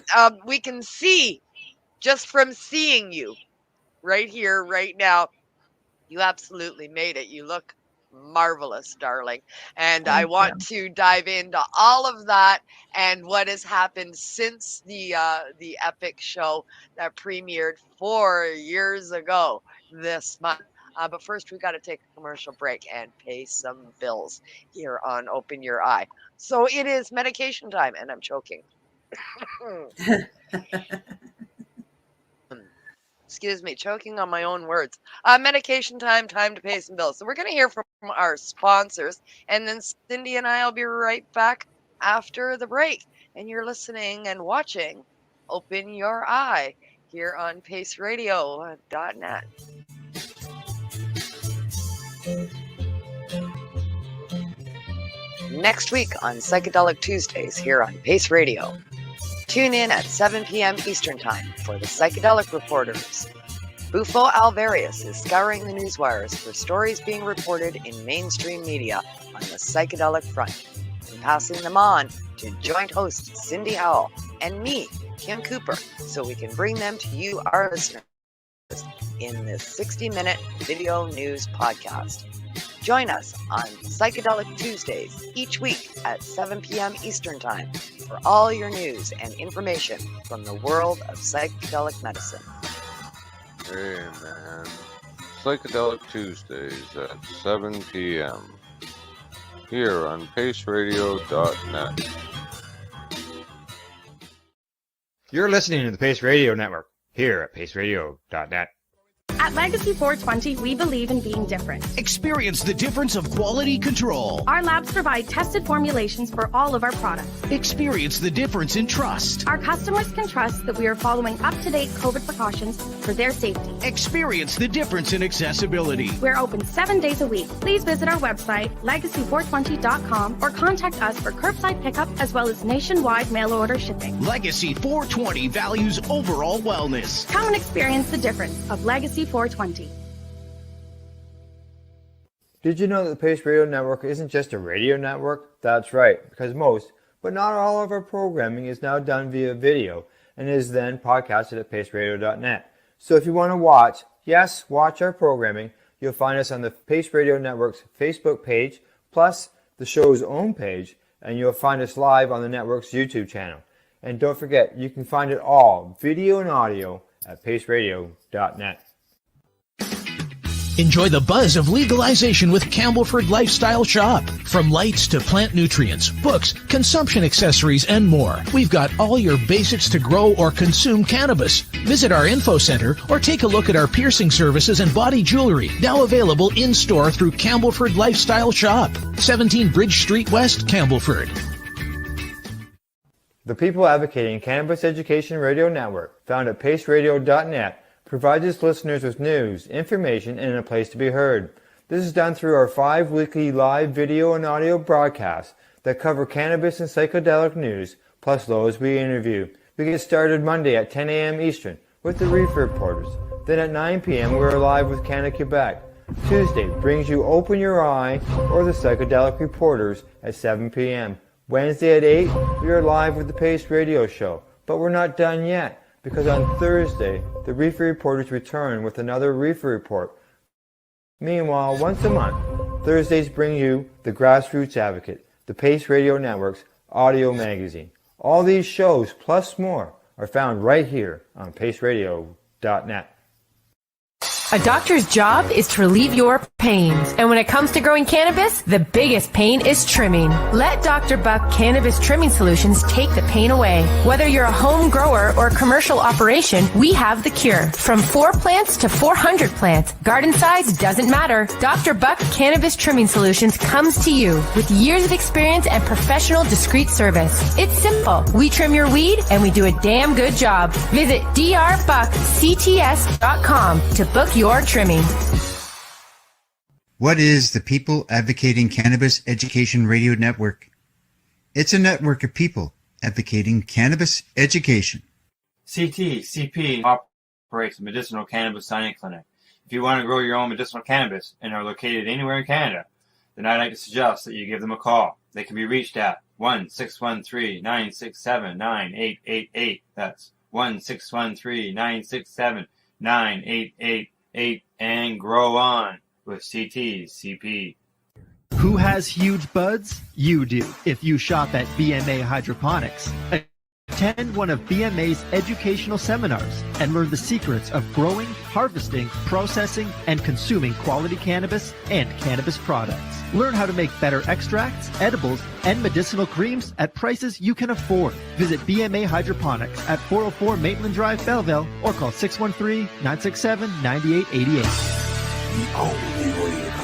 B: We can see just from seeing you right here, right now, you absolutely made it. You look marvelous, darling. And I want to dive into all of that and what has happened since the epic show that premiered 4 years ago this month. But first, we got to take a commercial break and pay some bills here on Open Your Eye. So it is medication time, and I'm choking. Excuse me, choking on my own words. Medication time to pay some bills. So we're going to hear from our sponsors, and then Cindy and I will be right back after the break. And you're listening and watching Open Your Eye here on paceradio.net. Next week on Psychedelic Tuesdays here on Pace Radio. Tune in at 7 p.m. Eastern Time for the Psychedelic Reporters. Bufo Alvarius is scouring the newswires for stories being reported in mainstream media on the psychedelic front, and passing them on to joint host Cindy Howell and me, Kim Cooper, so we can bring them to you, our listeners, in this 60-minute video news podcast. Join us on Psychedelic Tuesdays each week at 7 p.m. Eastern Time for all your news and information from the world of psychedelic medicine.
D: Hey, man. Psychedelic Tuesdays at 7 p.m. here on paceradio.net.
A: You're listening to the Pace Radio Network here at paceradio.net.
G: At Legacy 420, we believe in being different.
H: Experience the difference of quality control.
G: Our labs provide tested formulations for all of our products.
H: Experience the difference in trust.
G: Our customers can trust that we are following up-to-date COVID precautions for their safety.
H: Experience the difference in accessibility.
G: We're open 7 days a week. Please visit our website, legacy420.com, or contact us for curbside pickup as well as nationwide mail order shipping.
H: Legacy 420 values overall wellness.
G: Come and experience the difference of Legacy 420.
A: Did you know that the Pace Radio Network isn't just a radio network? That's right, because most, but not all of our programming is now done via video and is then podcasted at paceradio.net. So if you want to watch our programming, you'll find us on the Pace Radio Network's Facebook page, plus the show's own page, and you'll find us live on the network's YouTube channel. And don't forget, you can find it all, video and audio, at paceradio.net.
H: Enjoy the buzz of legalization with Campbellford Lifestyle Shop. From lights to plant nutrients, books, consumption accessories, and more, we've got all your basics to grow or consume cannabis. Visit our info center or take a look at our piercing services and body jewelry, now available in-store through Campbellford Lifestyle Shop, 17 Bridge Street West, Campbellford.
A: The People Advocating Cannabis Education Radio Network, found at paceradio.net, provides its listeners with news, information, and a place to be heard. This is done through our 5 weekly live video and audio broadcasts that cover cannabis and psychedelic news, plus those we interview. We get started Monday at 10 a.m. Eastern with the Reefer Reporters. Then at 9 p.m. we are live with Canada Quebec. Tuesday brings you Open Your Eye or the Psychedelic Reporters at 7 p.m. Wednesday at 8, we are live with the Pace Radio Show. But we're not done yet, because on Thursday, the Reefer Reporters return with another Reefer Report. Meanwhile, once a month, Thursdays bring you the Grassroots Advocate, the Pace Radio Network's audio magazine. All these shows, plus more, are found right here on paceradio.net.
I: A doctor's job is to relieve your pains. And when it comes to growing cannabis, the biggest pain is trimming. Let Dr. Buck Cannabis Trimming Solutions take the pain away. Whether you're a home grower or a commercial operation, we have the cure. From 4 plants to 400 plants, garden size doesn't matter. Dr. Buck Cannabis Trimming Solutions comes to you with years of experience and professional discreet service. It's simple. We trim your weed and we do a damn good job. Visit drbuckcts.com to book your trimming.
J: What is the People Advocating Cannabis Education Radio Network? It's a network of people advocating cannabis education.
A: CP operates a medicinal cannabis signing clinic. If you want to grow your own medicinal cannabis and are located anywhere in Canada, then I'd like to suggest that you give them a call. They can be reached at 1-613-967-9888. That's 1-613-967-9888. And grow on with CP.
K: Who has huge buds? You do, if you shop at BMA Hydroponics. Attend one of BMA's educational seminars and learn the secrets of growing, harvesting, processing, and consuming quality cannabis and cannabis products. Learn how to make better extracts, edibles, and medicinal creams at prices you can afford. Visit BMA Hydroponics at 404 Maitland Drive, Belleville, or call 613-967-9888. The only way to go.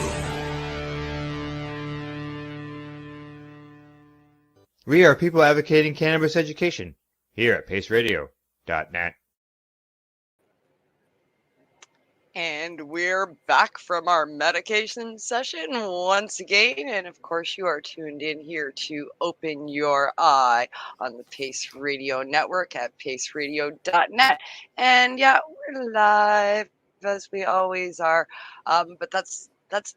A: We are People Advocating Cannabis Education here at paceradio.net.
B: And we're back from our medication session once again. And of course, you are tuned in here to Open Your Eye on the Pace Radio Network at paceradio.net. And yeah, we're live as we always are. But that's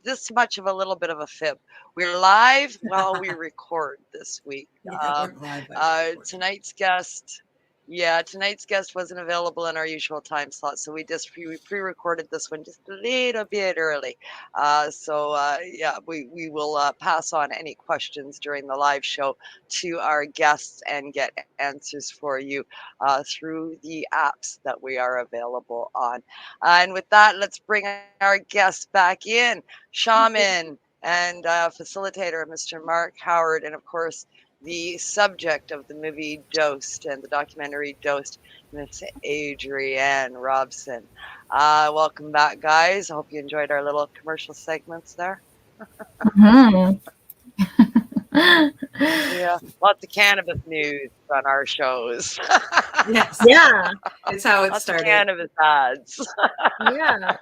B: this much of a little bit of a fib. We're live while we record this week. Tonight's guest wasn't available in our usual time slot, so we pre-recorded this one just a little bit early. We will pass on any questions during the live show to our guests and get answers for you through the apps that we are available on. And with that, let's bring our guest back in, shaman and facilitator, Mr. Mark Howard, and of course, the subject of the movie Dosed and the documentary Dosed, Miss Adrianne Robson. Welcome back, guys. I hope you enjoyed our little commercial segments there. Yeah, lots of cannabis news on our shows.
C: Yes.
E: Yeah.
C: It's how it
B: lots
C: started.
B: Of cannabis ads.
E: Yeah.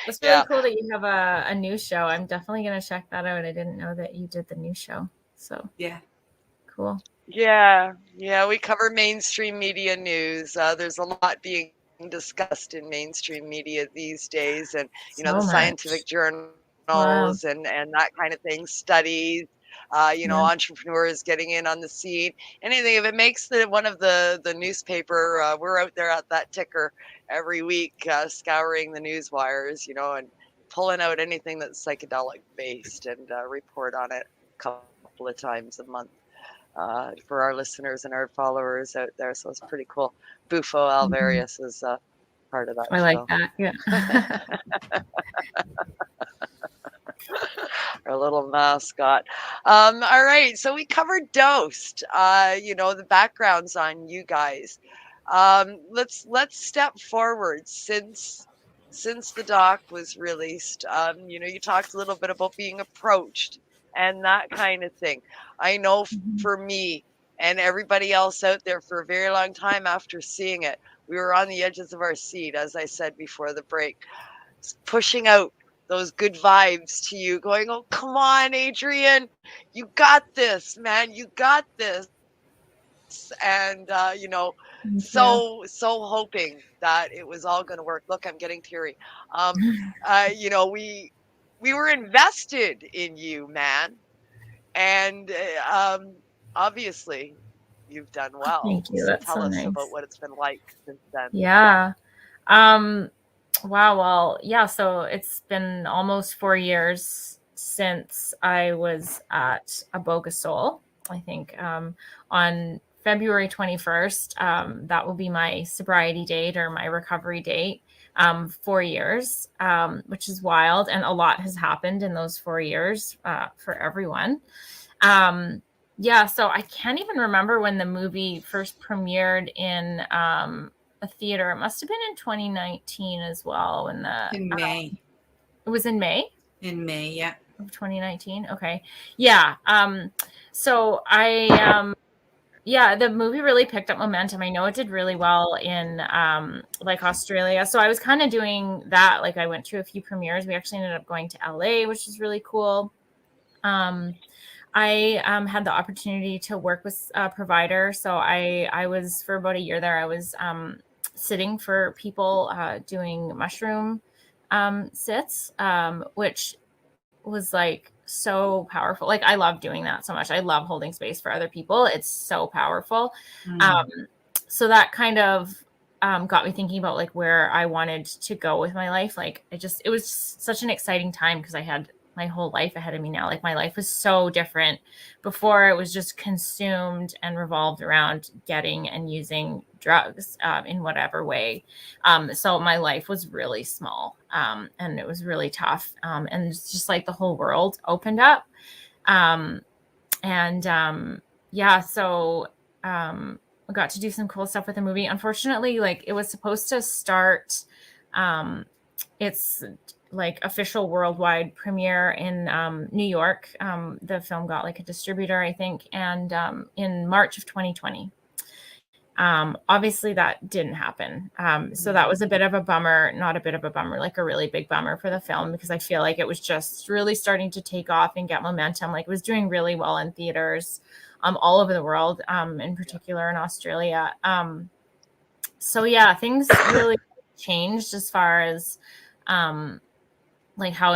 E: It's really cool that you have a new show. I'm definitely going to check that out. I didn't know that you did the new show. So
C: yeah.
E: Cool.
B: Yeah, we cover mainstream media news. There's a lot being discussed in mainstream media these days, and the scientific journals
E: Wow.
B: and that kind of thing, studies,
E: Yeah.
B: entrepreneurs getting in on the scene. Anything, if it makes one of the newspaper, we're out there at that ticker every week, scouring the news wires, and pulling out anything that's psychedelic based and report on it a couple of times a month for our listeners and our followers out there. So it's pretty cool. Bufo Alvarius is part of that
E: I like
B: show.
E: that. Yeah.
B: Our little mascot. All right, so we covered Dosed. The backgrounds on you guys. Let's step forward since the doc was released. You talked a little bit about being approached and that kind of thing. I know for me and everybody else out there, for a very long time after seeing it, we were on the edges of our seat, as I said before the break, pushing out those good vibes to you, going, oh, come on, Adrianne, you got this, man, you got this. And, so hoping that it was all going to work. Look, I'm getting teary. We were invested in you, man. And obviously you've done well.
E: Thank you.
B: So
E: That's
B: tell
E: so
B: us
E: nice.
B: about what it's been like since then.
E: Yeah. Wow. Well, yeah. So it's been almost 4 years since I was at IbogaSoul. I think on February 21st, that will be my sobriety date or my recovery date. 4 years, which is wild. And a lot has happened in those 4 years for everyone. Yeah. So I can't even remember when the movie first premiered in a theater. It must have been in 2019 as well. In
C: May.
E: It was in May?
C: In May, yeah.
E: Of 2019. Okay. Yeah. So the movie really picked up momentum. I know it did really well in Australia. So I was kind of doing that. Like I went to a few premieres. We actually ended up going to LA, which is really cool. I had the opportunity to work with a provider. So I was, for about a year there, I was sitting for people doing mushroom sits, which was like so powerful. Like I love doing that so much. I love holding space for other people. It's so powerful. So that kind of got me thinking about like where I wanted to go with my life. Like it was such an exciting time because I had my whole life ahead of me now. Like my life was so different. Before it was just consumed and revolved around getting and using drugs in whatever way. So my life was really small and it was really tough. And it's just like the whole world opened up. So I got to do some cool stuff with the movie. Unfortunately, like it was supposed to start its like official worldwide premiere in New York. The film got like a distributor, I think, and in March of 2020. Obviously that didn't happen. So that was a bit of a bummer, not a bit of a bummer, like a really big bummer for the film, because I feel like it was just really starting to take off and get momentum. Like it was doing really well in theaters all over the world, in particular in Australia. So yeah, things really changed as far as like how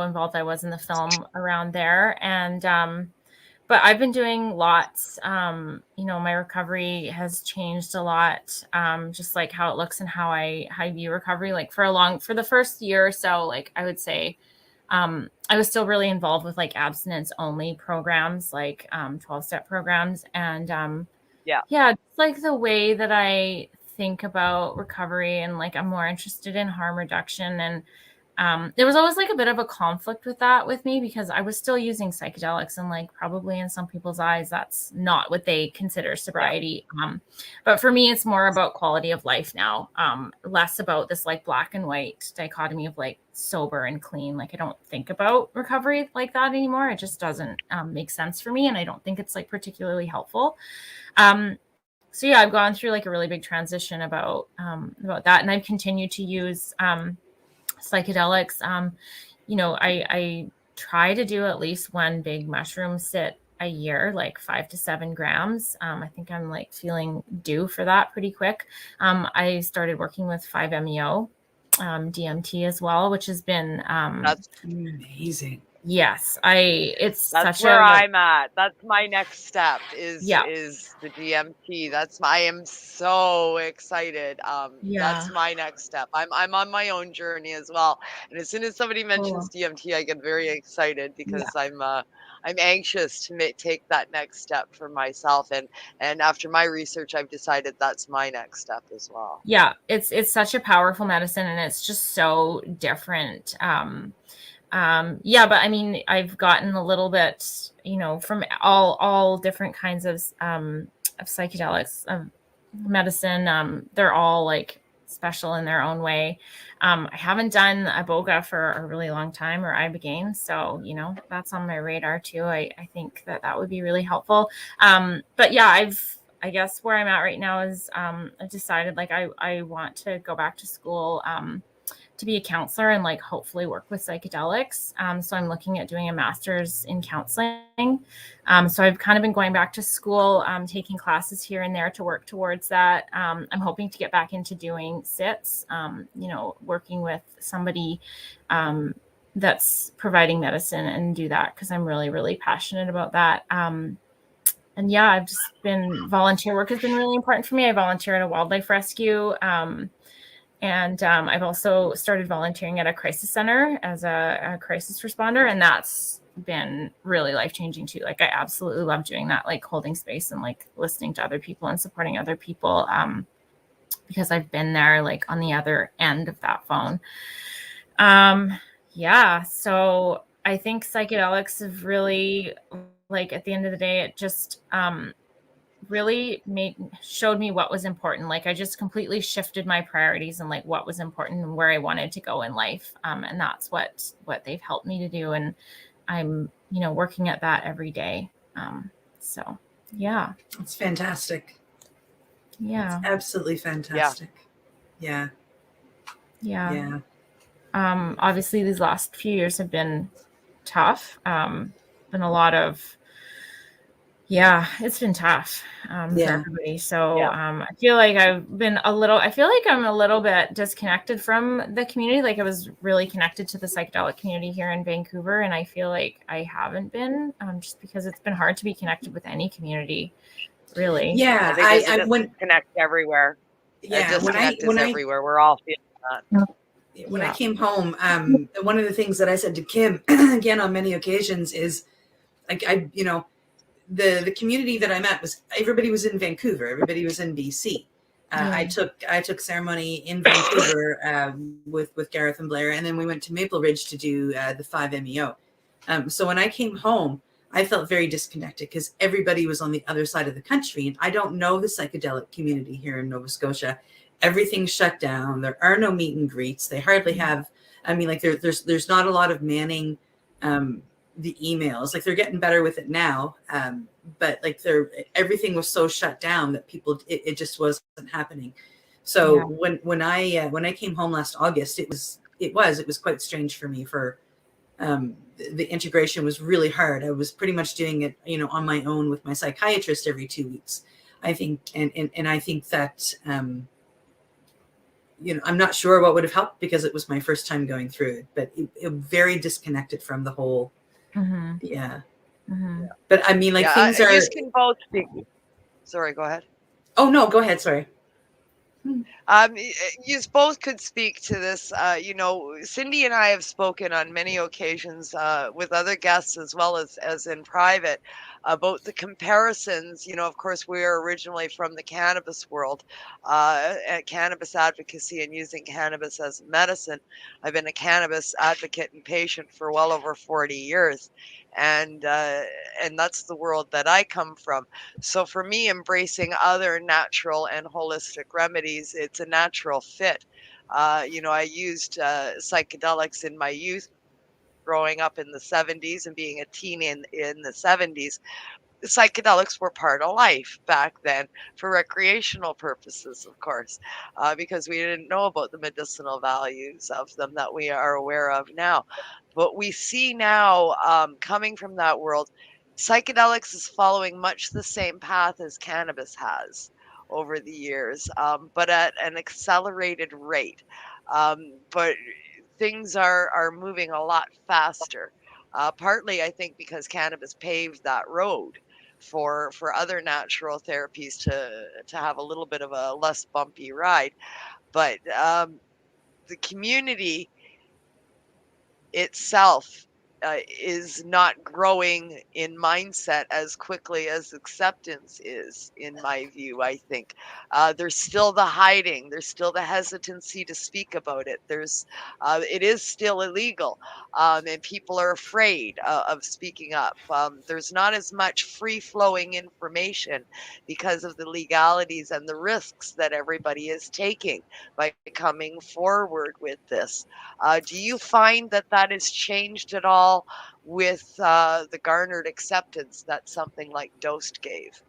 E: involved I was in the film around there. And but I've been doing lots. My recovery has changed a lot, just like how it looks and how I view recovery. Like for the first year or so, like I would say I was still really involved with like abstinence only programs, like 12-step programs. And just like the way that I think about recovery, and like I'm more interested in harm reduction. And there was always like a bit of a conflict with that with me, because I was still using psychedelics, and like probably in some people's eyes that's not what they consider sobriety. But for me it's more about quality of life now, less about this like black and white dichotomy of like sober and clean. Like I don't think about recovery like that anymore. It just doesn't make sense for me, and I don't think it's like particularly helpful. So yeah, I've gone through like a really big transition about that, and I've continued to use psychedelics. I try to do at least one big mushroom sit a year, like 5 to 7 grams. I think I'm like feeling due for that pretty quick. I started working with 5-MeO DMT as well, which has been
B: That's
C: amazing.
E: Yes, it's
B: That's
E: such
B: where
E: a
B: I'm at. That's my next step is
E: yeah.
B: the DMT. I am so excited. That's
E: Yeah.
B: my next step. I'm on my own journey as well. And as soon as somebody mentions
E: Cool.
B: DMT, I get very excited
E: Yeah.
B: because I'm anxious to take that next step for myself. And after my research, I've decided that's my next step as well.
E: Yeah, it's such a powerful medicine, and it's just so different. Yeah, but I mean, I've gotten a little bit, from all different kinds of psychedelics, of medicine. They're all like special in their own way. I haven't done Iboga for a really long time, or Ibogaine, so that's on my radar too. I think that would be really helpful. But yeah, I guess where I'm at right now is I've decided like I want to go back to school to be a counselor and like hopefully work with psychedelics. So I'm looking at doing a master's in counseling. So I've kind of been going back to school, taking classes here and there to work towards that. I'm hoping to get back into doing SITs, working with somebody that's providing medicine and do that because I'm really, really passionate about that. And yeah, I've just been volunteer work has been really important for me. I volunteer at a wildlife rescue. And I've also started volunteering at a crisis center as a crisis responder. And that's been really life-changing too. Like I absolutely love doing that, like holding space and like listening to other people and supporting other people because I've been there like on the other end of that phone. Yeah, so I think psychedelics have really, like at the end of the day, it just really showed me what was important. Like I just completely shifted my priorities and like what was important and where I wanted to go in life. And that's what they've helped me to do. And I'm, working at that every day. So yeah.
C: It's fantastic.
E: Yeah.
C: It's absolutely fantastic. Yeah.
E: Yeah. Obviously these last few years have been tough. Been a lot of, it's been tough for everybody. So I feel like I'm a little bit disconnected from the community. Like I was really connected to the psychedelic community here in Vancouver. And I feel like I haven't been just because it's been hard to be connected with any community, really.
C: Yeah.
B: I went connect everywhere.
C: Yeah.
B: Everywhere. We're all feeling that.
C: When I came home, one of the things that I said to Kim again on many occasions is like, the community that I'm at everybody was in Vancouver. Everybody was in BC. I took ceremony in Vancouver with Gareth and Blair, and then we went to Maple Ridge to do the 5-MeO. So when I came home, I felt very disconnected because everybody was on the other side of the country, and I don't know the psychedelic community here in Nova Scotia. Everything's shut down. There are no meet and greets. They hardly have. I mean, like there's not a lot of manning. The emails, like they're getting better with it now, but like everything was so shut down that it just wasn't happening. So when I came home last August, it was quite strange for me. For the integration was really hard. I was pretty much doing it on my own with my psychiatrist every 2 weeks, I think, and I think that I'm not sure what would have helped because it was my first time going through it, but it very disconnected from the whole.
E: Mm-hmm.
C: Yeah.
E: Mm-hmm.
C: But I mean, like things are.
B: You can both speak. Sorry, go ahead.
C: Oh no, go ahead. Sorry.
B: You both could speak to this. Cindy and I have spoken on many occasions with other guests as well as in private about the comparisons. Of course, we're originally from the cannabis world, at cannabis advocacy and using cannabis as medicine. I've been a cannabis advocate and patient for well over 40 years. And that's the world that I come from. So for me, embracing other natural and holistic remedies, it's a natural fit. I used psychedelics in my youth, growing up in the 70s and being a teen in the 70s. Psychedelics were part of life back then for recreational purposes, of course, because we didn't know about the medicinal values of them that we are aware of now. But we see now, coming from that world, psychedelics is following much the same path as cannabis has over the years, but at an accelerated rate. But things are moving a lot faster. Partly, I think, because cannabis paved that road for other natural therapies to have a little bit of a less bumpy ride. But the community itself is not growing in mindset as quickly as acceptance is, in my view. I think there's still the hiding, there's still the hesitancy to speak about it. It is still illegal, and people are afraid of speaking up. There's not as much free flowing information because of the legalities and the risks that everybody is taking by coming forward with this. Do you find that has changed at all with the garnered acceptance that something like Dosed gave?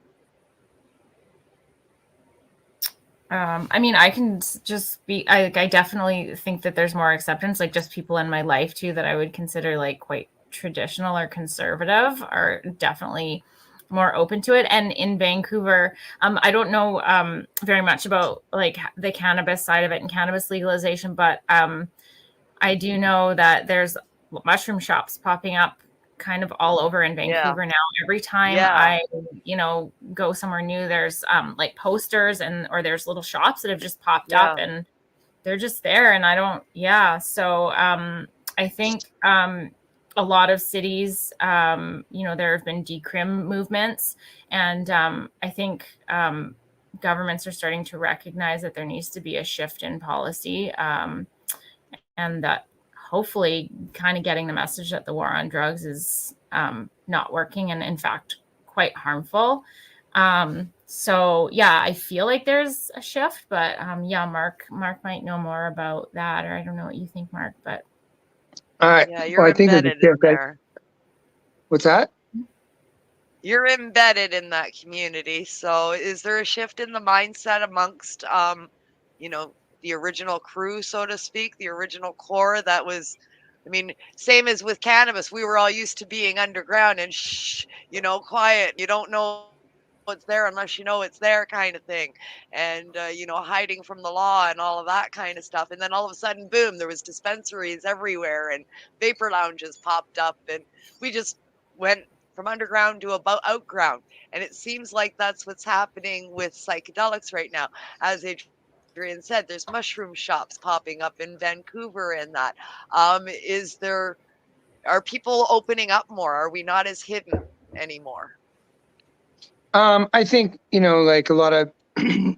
E: I mean, I can just be, I definitely think that there's more acceptance, like just people in my life too, that I would consider like quite traditional or conservative are definitely more open to it. And in Vancouver, I don't know very much about like the cannabis side of it and cannabis legalization, but I do know that there's mushroom shops popping up kind of all over in Vancouver now. Every time I, go somewhere new, there's like posters or there's little shops that have just popped up and they're just there. And I don't, So I think a lot of cities, there have been decrim movements, and I think governments are starting to recognize that there needs to be a shift in policy. And that hopefully kind of getting the message that the war on drugs is not working and in fact quite harmful. So I feel like there's a shift, but Mark might know more about that, or I don't know what you think, Mark, but.
B: You're embedded in there.
F: What's that?
B: You're embedded in that community. So is there a shift in the mindset amongst, the original crew, so to speak, the original core that was, same as with cannabis, we were all used to being underground and quiet. You don't know what's there unless you know it's there, kind of thing. And, hiding from the law and all of that kind of stuff. And then all of a sudden, boom, there was dispensaries everywhere and vapor lounges popped up. And we just went from underground to about outground. And it seems like that's what's happening with psychedelics right now. As Adrianne said, there's mushroom shops popping up in Vancouver and that. Are people opening up more? Are we not as hidden anymore?
F: I think, like a lot of, I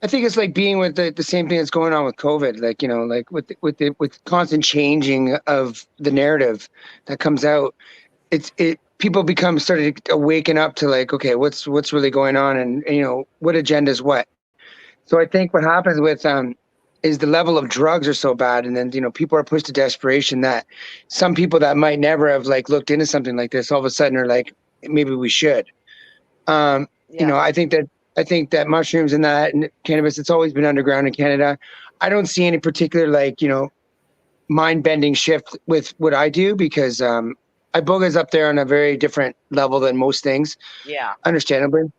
F: think it's like being with the same thing that's going on with COVID, like, like with constant changing of the narrative that comes out, people started waking up to like, okay, what's really going on, and what agenda is what. So I think what happens with is the level of drugs are so bad, and then people are pushed to desperation that some people that might never have like looked into something like this all of a sudden are like, maybe we should. I think that mushrooms and that and cannabis, it's always been underground in Canada. I don't see any particular like mind-bending shift with what I do, because Iboga is up there on a very different level than most things. Understandably.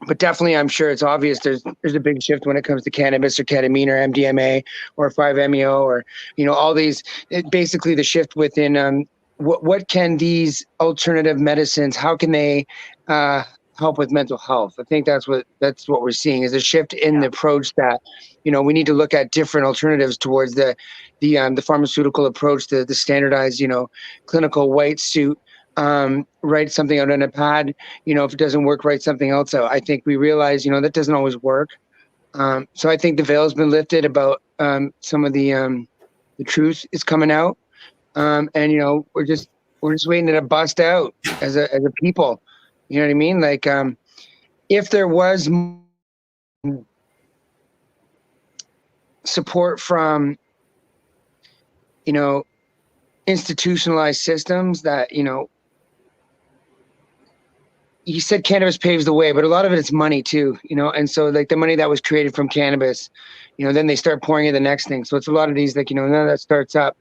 F: But definitely, I'm sure it's obvious there's a big shift when it comes to cannabis or ketamine or MDMA or 5-MeO or, all these, basically the shift within what can these alternative medicines, how can they help with mental health? I think that's what we're seeing is a shift in the approach that, we need to look at different alternatives towards the pharmaceutical approach, the standardized, clinical white suit. Write something out on a pad, if it doesn't work, write something else out. I think we realize, that doesn't always work. So I think the veil's been lifted about some of the truth is coming out. And, we're just waiting to bust out as a people. You know what I mean? Like, if there was support from, institutionalized systems that, you said cannabis paves the way, but a lot of it is money too, and so like the money that was created from cannabis, then they start pouring in the next thing. So it's a lot of these, like, none of that starts up,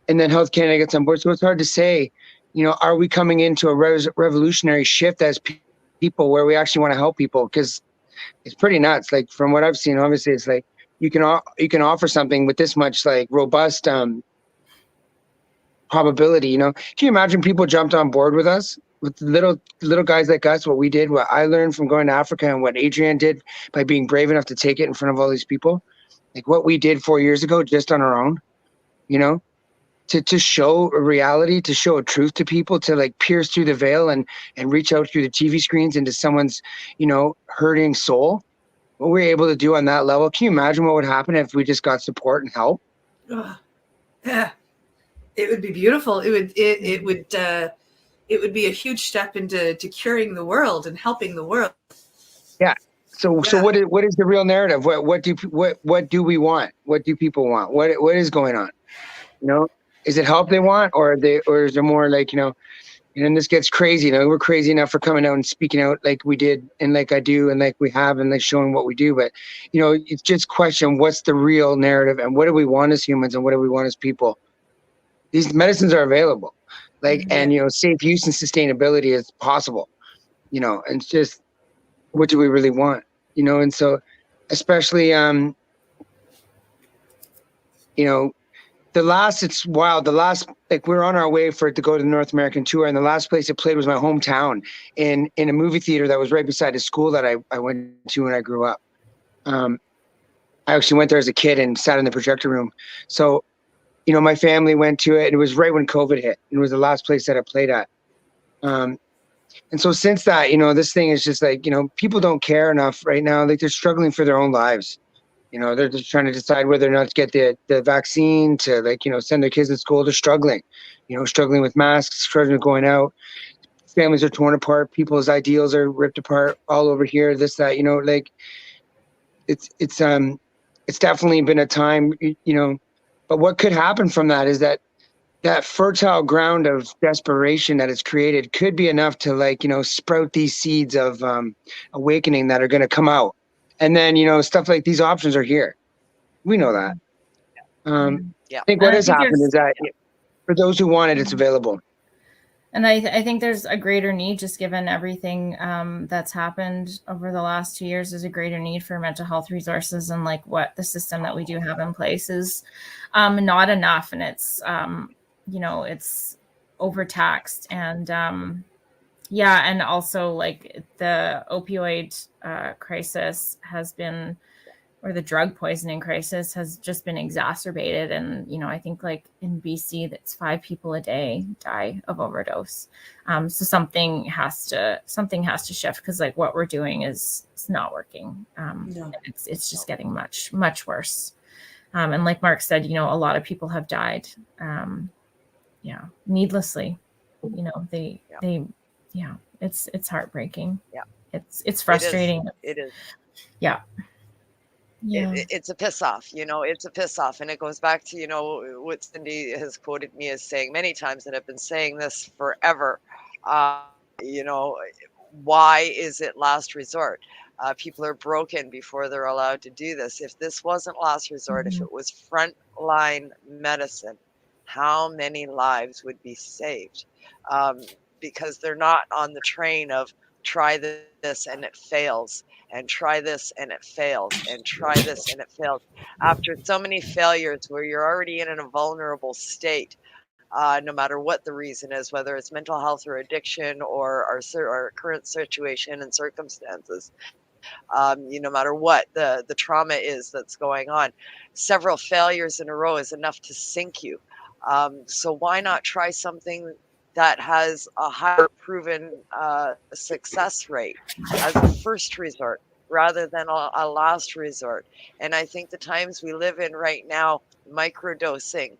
F: and then Health Canada gets on board. So it's hard to say, are we coming into a revolutionary shift as people where we actually want to help people? Because it's pretty nuts. Like from what I've seen, obviously it's like, you can offer something with this much like robust probability. You know, can you imagine people jumped on board with us, with little guys like us, what we did, what I learned from going to Africa, and what Adrianne did by being brave enough to take it in front of all these people, like what we did 4 years ago just on our own, you know, to show a reality, to show a truth to people, to like pierce through the veil and reach out through the TV screens into someone's, you know, hurting soul. What we're able to do on that level, can you imagine what would happen if we just got support and help?
C: Yeah, it would be beautiful. It would be a huge step into curing the world and helping the world.
F: Yeah. So what is the real narrative? What do we want? What do people want? What is going on? You know, is it help they want, or is there more like, you know, and then this gets crazy. You know, we're crazy enough for coming out and speaking out like we did and like I do and like we have and like showing what we do. But, you know, it's just question what's the real narrative and what do we want as humans and what do we want as people? These medicines are available, like, and, you know, safe use and sustainability is possible, you know, and it's just, what do we really want? You know, and so especially, you know, it's wild. The last, like, we're on our way for it to go to the North American tour, and the last place it played was my hometown in a movie theater that was right beside the school that I went to when I grew up. I actually went there as a kid and sat in the projector room. So, you know, my family went to it, and it was right when COVID hit, and it was the last place that I played at. And so since that, you know, this thing is just like, you know, people don't care enough right now. Like, they're struggling for their own lives. You know, they're just trying to decide whether or not to get the vaccine, to, like, you know, send their kids to school. They're struggling, you know, struggling with masks, struggling with going out. Families are torn apart. People's ideals are ripped apart all over here. This, that, you know, like it's definitely been a time, you know, but what could happen from that is that fertile ground of desperation that is created could be enough to, like, you know, sprout these seeds of awakening that are going to come out. And then, you know, stuff like these options are here. We know that. I think what has happened is that for those who want it, it's available.
E: And I think there's a greater need, just given everything that's happened over the last 2 years, there's a greater need for mental health resources, and like what the system that we do have in place is not enough. And it's, you know, it's overtaxed, and and also like the opioid crisis has been, or the drug poisoning crisis has just been exacerbated. And, you know, I think like in BC, that's 5 people a day die of overdose. So something has to shift, because like what we're doing it's not working. It's just getting much, much worse. And like Mark said, you know, a lot of people have died, needlessly. You know, it's heartbreaking. It's frustrating.
B: It is.
E: Yeah.
B: It's a piss off, you know, it's a piss off. And it goes back to, you know, what Cindy has quoted me as saying many times, and I've been saying this forever. You know, why is it last resort? People are broken before they're allowed to do this. If this wasn't last resort, if it was frontline medicine, how many lives would be saved? Because they're not on the train of try this and it fails, and try this and it fails, and try this and it fails. After so many failures where you're already in a vulnerable state, no matter what the reason is, whether it's mental health or addiction or our current situation and circumstances, no matter what the trauma is that's going on, several failures in a row is enough to sink you. So why not try something that has a higher proven success rate as a first resort rather than a last resort? And I think the times we live in right now, microdosing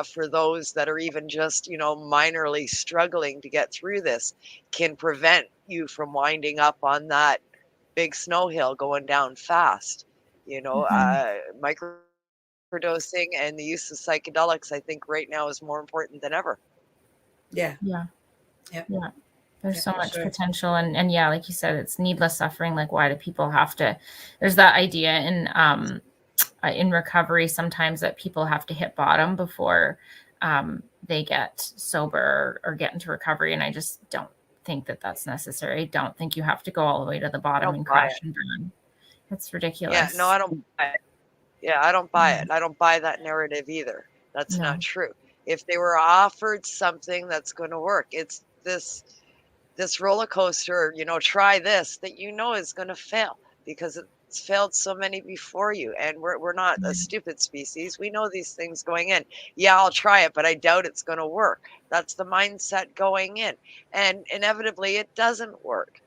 B: for those that are even just, you know, minorly struggling to get through this can prevent you from winding up on that big snow hill going down fast. You know, microdosing and the use of psychedelics, I think right now is more important than ever.
C: Yeah.
E: There's so much potential, and yeah, like you said, it's needless suffering. Like, why do people have to? There's that idea in recovery sometimes that people have to hit bottom before they get sober or get into recovery, and I just don't think that that's necessary. I don't think you have to go all the way to the bottom and crash and burn. It's ridiculous.
B: Yeah, no, I don't buy it. Yeah, I don't buy it. I don't buy that narrative either. That's
E: No.
B: not true. If they were offered something that's going to work, it's this roller coaster, try this that is going to fail because it's failed so many before you. And we're not a stupid species. We know these things going in. Yeah, I'll try it, but I doubt it's going to work. That's the mindset going in. And inevitably it doesn't work.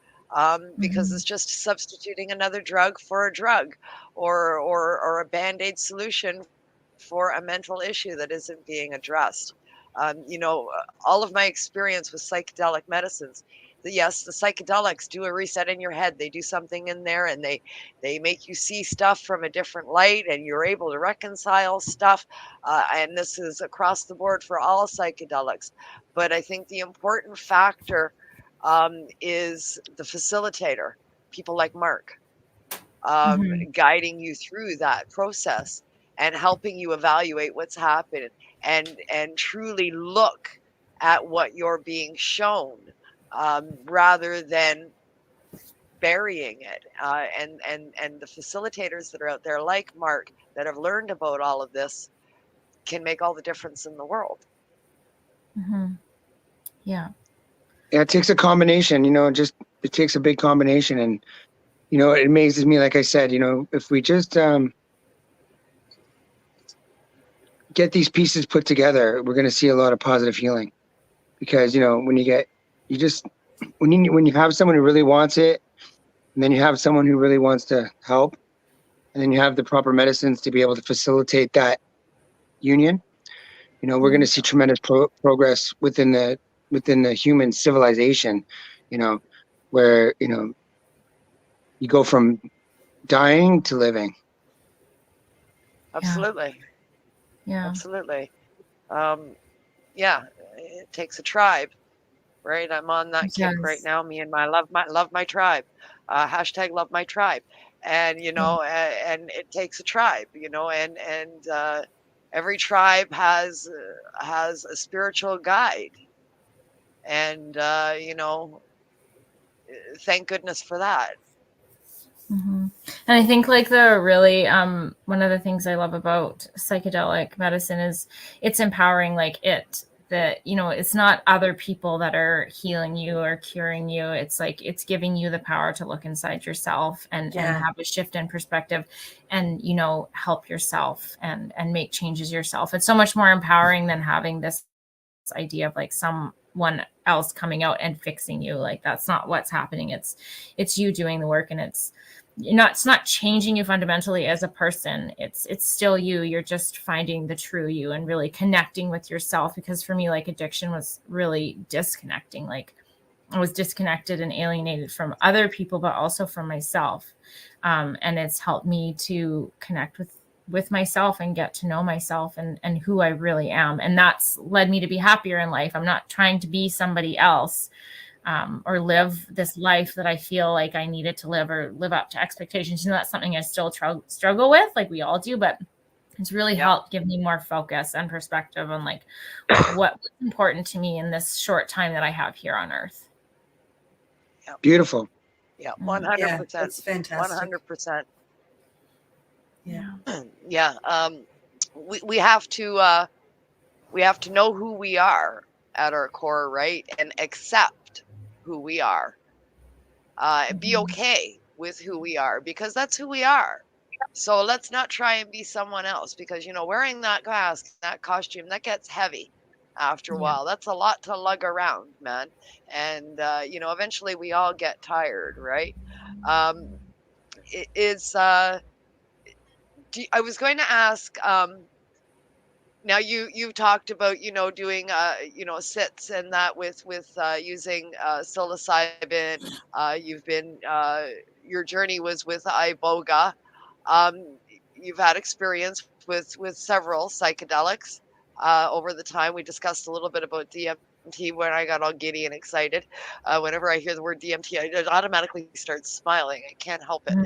B: Because it's just substituting another drug for a drug or a Band-Aid solution for a mental issue that isn't being addressed. All of my experience with psychedelic medicines, yes, the psychedelics do a reset in your head. They do something in there and they make you see stuff from a different light and you're able to reconcile stuff. And this is across the board for all psychedelics. But I think the important factor is the facilitator, people like Mark, guiding you through that process and helping you evaluate what's happening and truly look at what you're being shown rather than burying it. And the facilitators that are out there like Mark that have learned about all of this can make all the difference in the world.
E: Yeah.
F: Yeah, it takes a combination, it takes a big combination. And, it amazes me, like I said, if we just get these pieces put together, we're going to see a lot of positive healing. Because, when you have someone who really wants it, and then you have someone who really wants to help, and then you have the proper medicines to be able to facilitate that union, we're going to see tremendous progress within the human civilization, where, you go from dying to living.
B: Absolutely.
E: Yeah.
B: Absolutely. Yeah, it takes a tribe, right? I'm on that kick right now. Me and love my tribe. Hashtag love my tribe. And, and it takes a tribe, and every tribe has a spiritual guide. And, thank goodness for that.
E: And I think like the really one of the things I love about psychedelic medicine is it's empowering. Like it's not other people that are healing you or curing you. It's like it's giving you the power to look inside yourself and have a shift in perspective and help yourself and make changes yourself. It's so much more empowering than having this idea of like someone else coming out and fixing you. Like that's not what's happening. It's you doing the work, and it's not changing you fundamentally as a person. It's still you. You're just finding the true you and really connecting with yourself. Because for me, like addiction was really disconnecting. Like I was disconnected and alienated from other people, but also from myself. And it's helped me to connect with myself and get to know myself and who I really am. And that's led me to be happier in life. I'm not trying to be somebody else. Or live this life that I feel like I needed to live or live up to expectations. That's something I still struggle with, like we all do, but it's really helped give me more focus and perspective on like what's important to me in this short time that I have here on earth.
F: Beautiful.
B: Yeah, 100%.
C: Yeah, that's fantastic.
B: 100%.
C: Yeah.
B: Yeah. We have to know who we are at our core, right? And accept who we are. Be okay with who we are, because that's who we are. So let's not try and be someone else, because wearing that mask, that costume, that gets heavy after a while. That's a lot to lug around, man. And eventually we all get tired, right? I was going to ask, now you've talked about, doing, sits and that with using psilocybin. You've been, your journey was with Iboga. You've had experience with several psychedelics over the time. We discussed a little bit about DMT when I got all giddy and excited. Whenever I hear the word DMT, I automatically start smiling. I can't help it.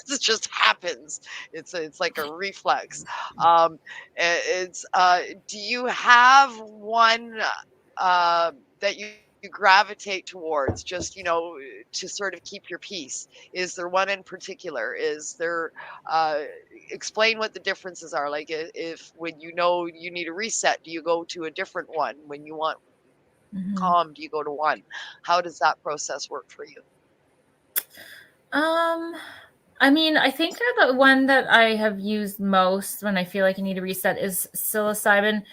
B: It just happens. It's like a reflex. Do you have one that you gravitate towards, just, to sort of keep your peace? Is there one in particular? Is there, explain what the differences are. Like, if when you need a reset, do you go to a different one? When you want calm, do you go to one? How does that process work for you?
E: I mean, I think the one that I have used most when I feel like I need a reset is psilocybin.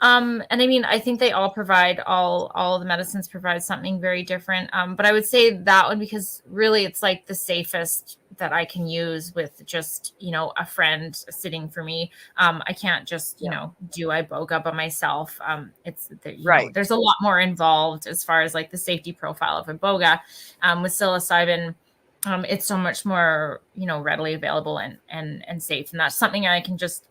E: And I mean, I think they all provide, all the medicines provide something very different. But I would say that one, because really it's like the safest that I can use with just, a friend sitting for me. I can't just, do Iboga by myself. It's, there's a lot more involved as far as like the safety profile of Iboga. With psilocybin, it's so much more, readily available and safe. And that's something I can just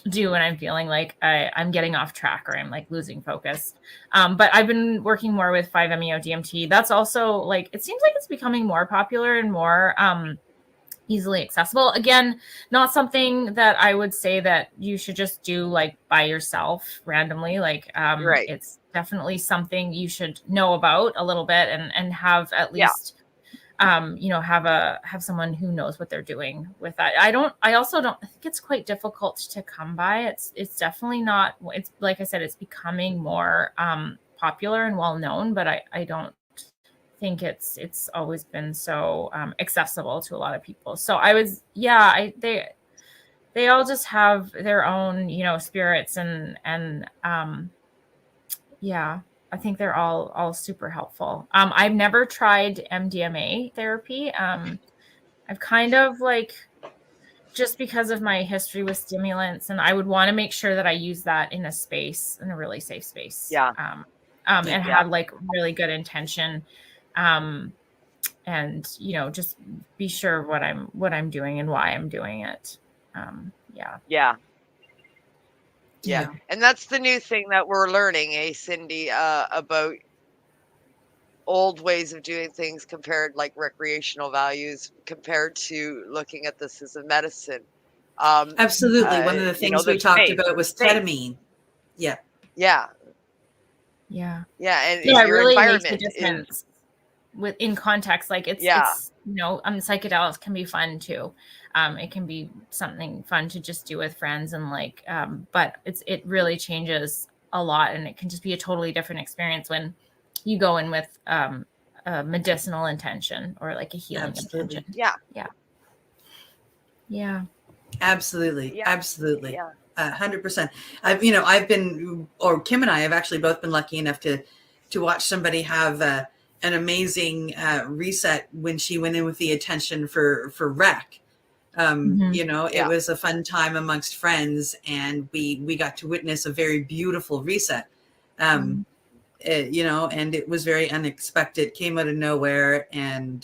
E: do when I'm feeling like I'm getting off track or I'm like losing focus. But I've been working more with 5-MeO DMT. That's also like, it seems like it's becoming more popular and more easily accessible. Again, not something that I would say that you should just do like by yourself randomly. Like it's definitely something you should know about a little bit and have at least have someone who knows what they're doing with that. I also don't think it's quite difficult to come by. It's definitely not, it's like I said, it's becoming more popular and well known, but I don't think it's always been so accessible to a lot of people. So they all just have their own, spirits and I think they're all super helpful. I've never tried MDMA therapy. I've kind of like, just because of my history with stimulants, and I would want to make sure that I use that in a really safe space. And have like really good intention. And just be sure what I'm doing and why I'm doing it.
B: Yeah. And that's the new thing that we're learning, Cindy, about old ways of doing things compared, like recreational values, compared to looking at this as a medicine.
C: Absolutely. One of the things we talked about was ketamine. Yeah.
B: Yeah.
E: Yeah.
B: Yeah. And
E: it
B: your
E: really
B: environment
E: makes a difference in context. Like it's psychedelics can be fun too. It can be something fun to just do with friends and like, but it really changes a lot, and it can just be a totally different experience when you go in with a medicinal intention or like a healing intention. Yeah.
C: Absolutely. 100%. I've been, or Kim and I have actually both been lucky enough to watch somebody have an amazing reset when she went in with the intention for rec. It was a fun time amongst friends, and we got to witness a very beautiful reset. And it was very unexpected, came out of nowhere, and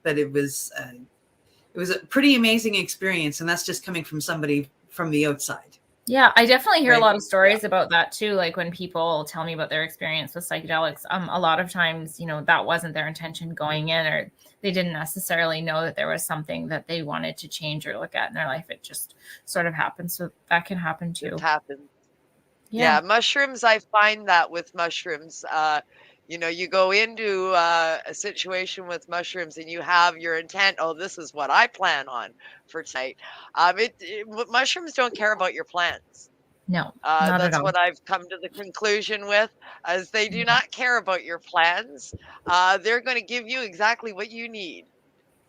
C: but it was a pretty amazing experience, and that's just coming from somebody from the outside.
E: Yeah, I definitely hear a lot of stories about that too. Like when people tell me about their experience with psychedelics, a lot of times, that wasn't their intention going in, or they didn't necessarily know that there was something that they wanted to change or look at in their life. It just sort of happened. So that can happen too.
B: It happens. Yeah. Mushrooms, I find that with mushrooms, you go into a situation with mushrooms and you have your intent. Oh, this is what I plan on for tonight. Mushrooms don't care about your plans.
E: No, not
B: that's
E: at all.
B: what I've come to the conclusion with, as they do not care about your plans. They're going to give you exactly what you need.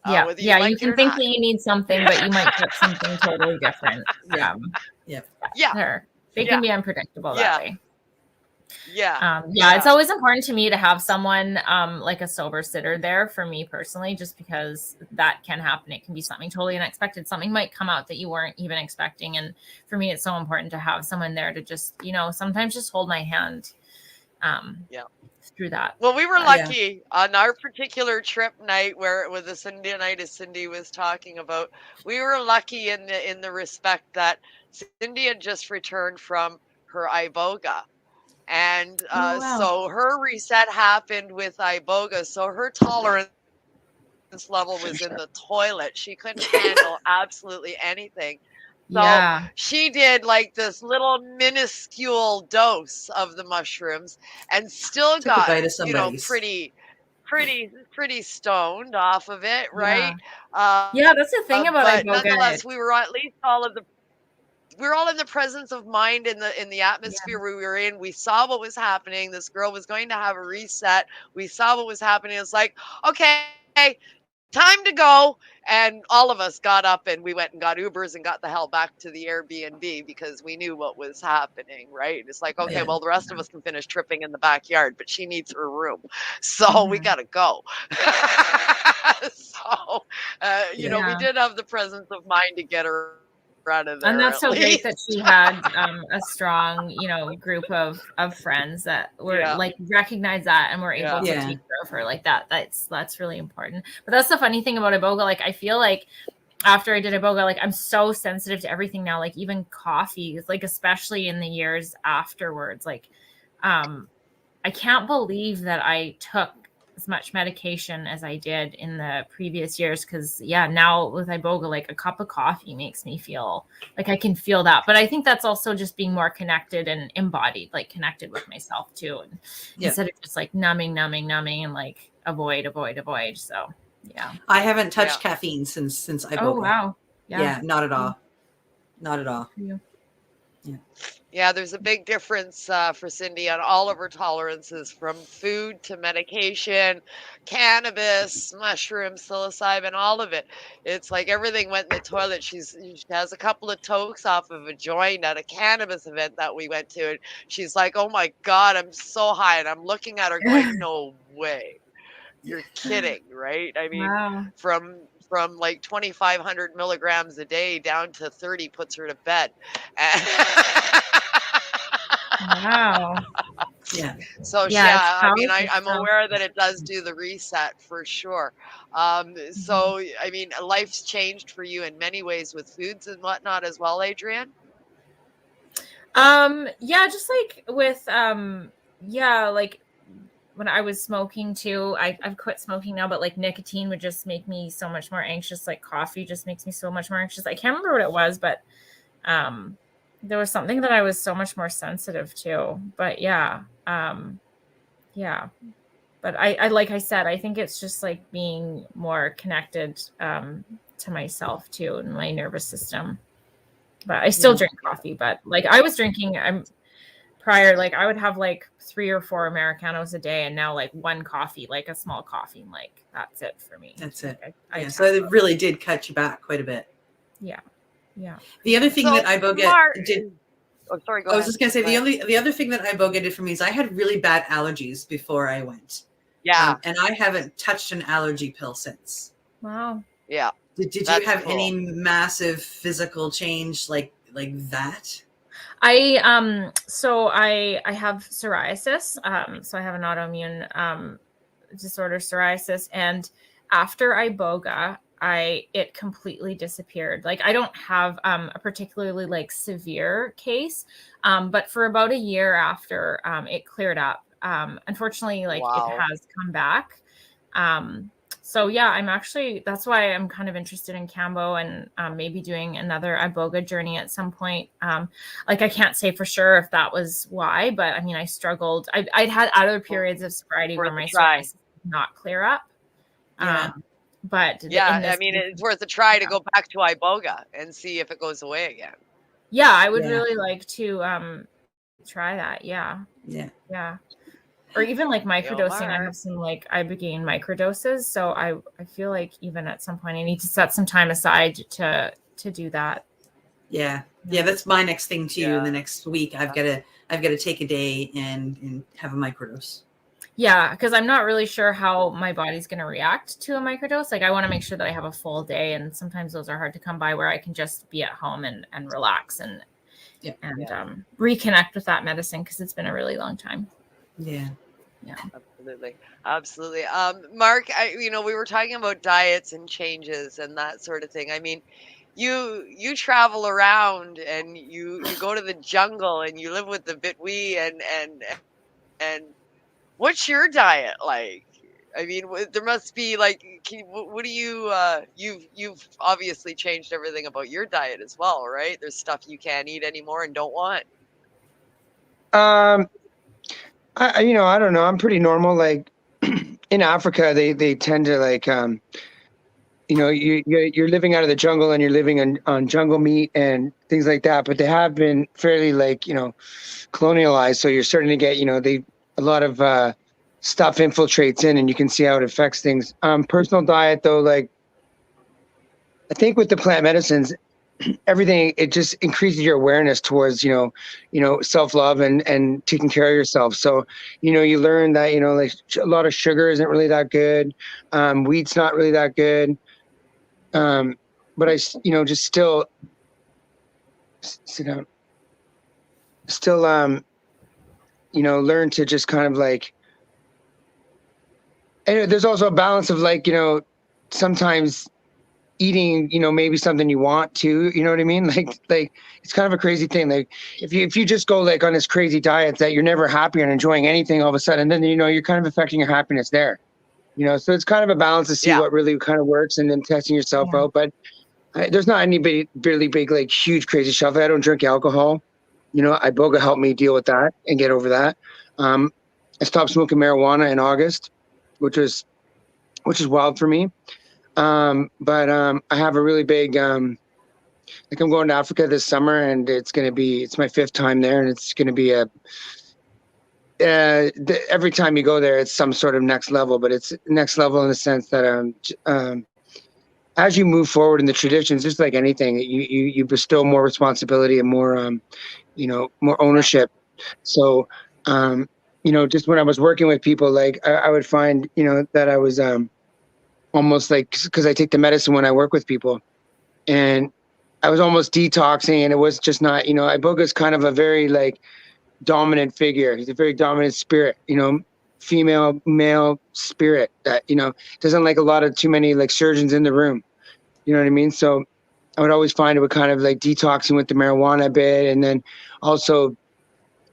E: You can think that you need something, but you might get something totally different. They can be unpredictable that way. It's always important to me to have someone like a sober sitter there for me personally, just because that can happen. It can be something totally unexpected. Something might come out that you weren't even expecting. And for me, it's so important to have someone there to just, sometimes just hold my hand through that.
B: Well, we were lucky on our particular trip night with the Cindy night, as Cindy was talking about. We were lucky in the respect that Cindy had just returned from her Iboga. And so her reset happened with Iboga. So her tolerance level was in the toilet. She couldn't handle absolutely anything. So
E: Yeah.
B: she did like this little minuscule dose of the mushrooms and still
C: Took a
B: got,
C: bite of
B: you know,
C: somebody's.
B: pretty stoned off of it,
E: Yeah.
B: right?
E: Yeah, that's the thing about
B: But
E: Iboga.
B: nonetheless, we were at least we were all in the presence of mind in the
E: Yeah.
B: atmosphere we were in. We saw what was happening. This girl was going to have a reset. We saw what was happening. It's like, okay, time to go. And all of us got up and we went and got Ubers and got the hell back to the Airbnb because we knew what was happening, right? It's like, okay,
C: Yeah.
B: well, the rest of us can finish tripping in the backyard, but she needs her room. So we got to go. So, you know, we
E: Yeah.
B: did have the presence of mind to get her out of there.
E: And that's
B: at
E: so great that
B: least.
E: she had a strong, you know, group of friends that were
B: Yeah.
E: like recognize that and were able to
C: Yeah.
E: take care of her like that. That's really important. But that's the funny thing about Iboga. Like I feel like after I did Iboga, like I'm so sensitive to everything now, like even coffee, like especially in the years afterwards. Like I can't believe that I took as much medication as I did in the previous years. Cause yeah, now with Iboga, like a cup of coffee makes me feel like I can feel that. But I think that's also just being more connected and embodied, like connected with myself too. And instead of just like numbing and like avoid. So yeah.
C: I haven't touched caffeine since Iboga.
E: Oh wow.
C: Yeah, not at all. Not at all.
E: Yeah.
B: Yeah, there's a big difference for Cindy on all of her tolerances, from food to medication, cannabis, mushrooms, psilocybin, all of it. It's like everything went in the toilet. She has a couple of tokes off of a joint at a cannabis event that we went to, and she's like, "Oh my God, I'm so high," and I'm looking at her going, "No way, you're kidding, right?" I mean,
E: Wow.
B: from like 2,500 milligrams a day down to 30 puts her to bed.
E: Wow.
C: Yeah.
B: So
E: Yeah,
B: I mean,
E: powerful
B: I'm
E: stuff.
B: aware that it does do the reset for sure. So I mean, life's changed for you in many ways with foods and whatnot as well, Adrianne.
E: Yeah, just like with yeah, like when I was smoking too, I've quit smoking now, but like nicotine would just make me so much more anxious. Like coffee just makes me so much more anxious. I can't remember what it was, but there was something that I was so much more sensitive to. But yeah. Yeah. But I like I said, I think it's just like being more connected to myself too and my nervous system. But I still drink coffee, but like I was drinking prior, like I would have like 3 or 4 Americanos a day, and now like one coffee, like a small coffee, and like that's it for me.
C: That's it.
E: I
C: So it really did cut you back quite a bit.
E: Yeah.
C: The other thing that Iboga did.
B: Oh, sorry. Go
C: I was
B: ahead.
C: just gonna say the other thing that Iboga did for me is I had really bad allergies before I went.
B: Yeah.
C: And I haven't touched an allergy pill since.
E: Wow.
B: Yeah.
C: Did you have any massive physical change like that?
E: So I have psoriasis. So I have an autoimmune disorder, psoriasis, and after Iboga, it completely disappeared. Like I don't have a particularly like severe case, but for about a year after, it cleared up. Unfortunately, like it has come back. So yeah, that's why I'm kind of interested in Cambo and maybe doing another Iboga journey at some point. Like I can't say for sure if that was why, but I mean, I struggled. I'd had other periods of sobriety where my psoriasis did not clear up. But
B: I mean, it's worth a try to go back to Iboga and see if it goes away again.
E: Yeah, I would really like to try that. Yeah. Or even like microdosing. I have some like Ibogaine microdoses, so I feel like even at some point I need to set some time aside to do that.
C: Yeah, that's my next thing too. In the next week, I've got to take a day and have a microdose.
E: Yeah, because I'm not really sure how my body's going to react to a microdose. Like I want to make sure that I have a full day, and sometimes those are hard to come by where I can just be at home and relax and reconnect with that medicine, because it's been a really long time.
C: Yeah.
B: Absolutely. Mark, we were talking about diets and changes and that sort of thing. I mean, you travel around and you go to the jungle and you live with the Bwiti and what's your diet like? I mean, there must be like, what do you, you've obviously changed everything about your diet as well, right? There's stuff you can't eat anymore and don't want.
F: I don't know. I'm pretty normal. Like in Africa, they tend to like, you're living out of the jungle and you're living on jungle meat and things like that. But they have been fairly like, colonialized. So you're starting to get, a lot of stuff infiltrates in, and you can see how it affects things. Personal diet though, like I think with the plant medicines, everything, it just increases your awareness towards, self-love and taking care of yourself. So, you learn that, like a lot of sugar isn't really that good. Wheat's not really that good. But I, just still sit down, still, learn to just kind of like, and there's also a balance of like, sometimes eating, maybe something you want to, you know what I mean? Like it's kind of a crazy thing. Like if you just go like on this crazy diet that you're never happy and enjoying anything all of a sudden, then, you're kind of affecting your happiness there, so it's kind of a balance to see what really kind of works and then testing yourself out. But there's not any really big, like huge, crazy stuff. I don't drink alcohol. Iboga helped me deal with that and get over that. I stopped smoking marijuana in August, which is wild for me. But I have a really big, like I'm going to Africa this summer, and it's my 5th time there, and it's going to be every time you go there, it's some sort of next level, but it's next level in the sense that, as you move forward in the traditions, just like anything, you bestow more responsibility and more, more ownership. So, just when I was working with people, like I would find, that I was, almost like, because I take the medicine when I work with people, and I was almost detoxing, and it was just not, Iboga is kind of a very like dominant figure. He's a very dominant spirit, female, male spirit that, doesn't like a lot of too many like surgeons in the room. You know what I mean? So I would always find it would kind of like detoxing with the marijuana a bit, and then also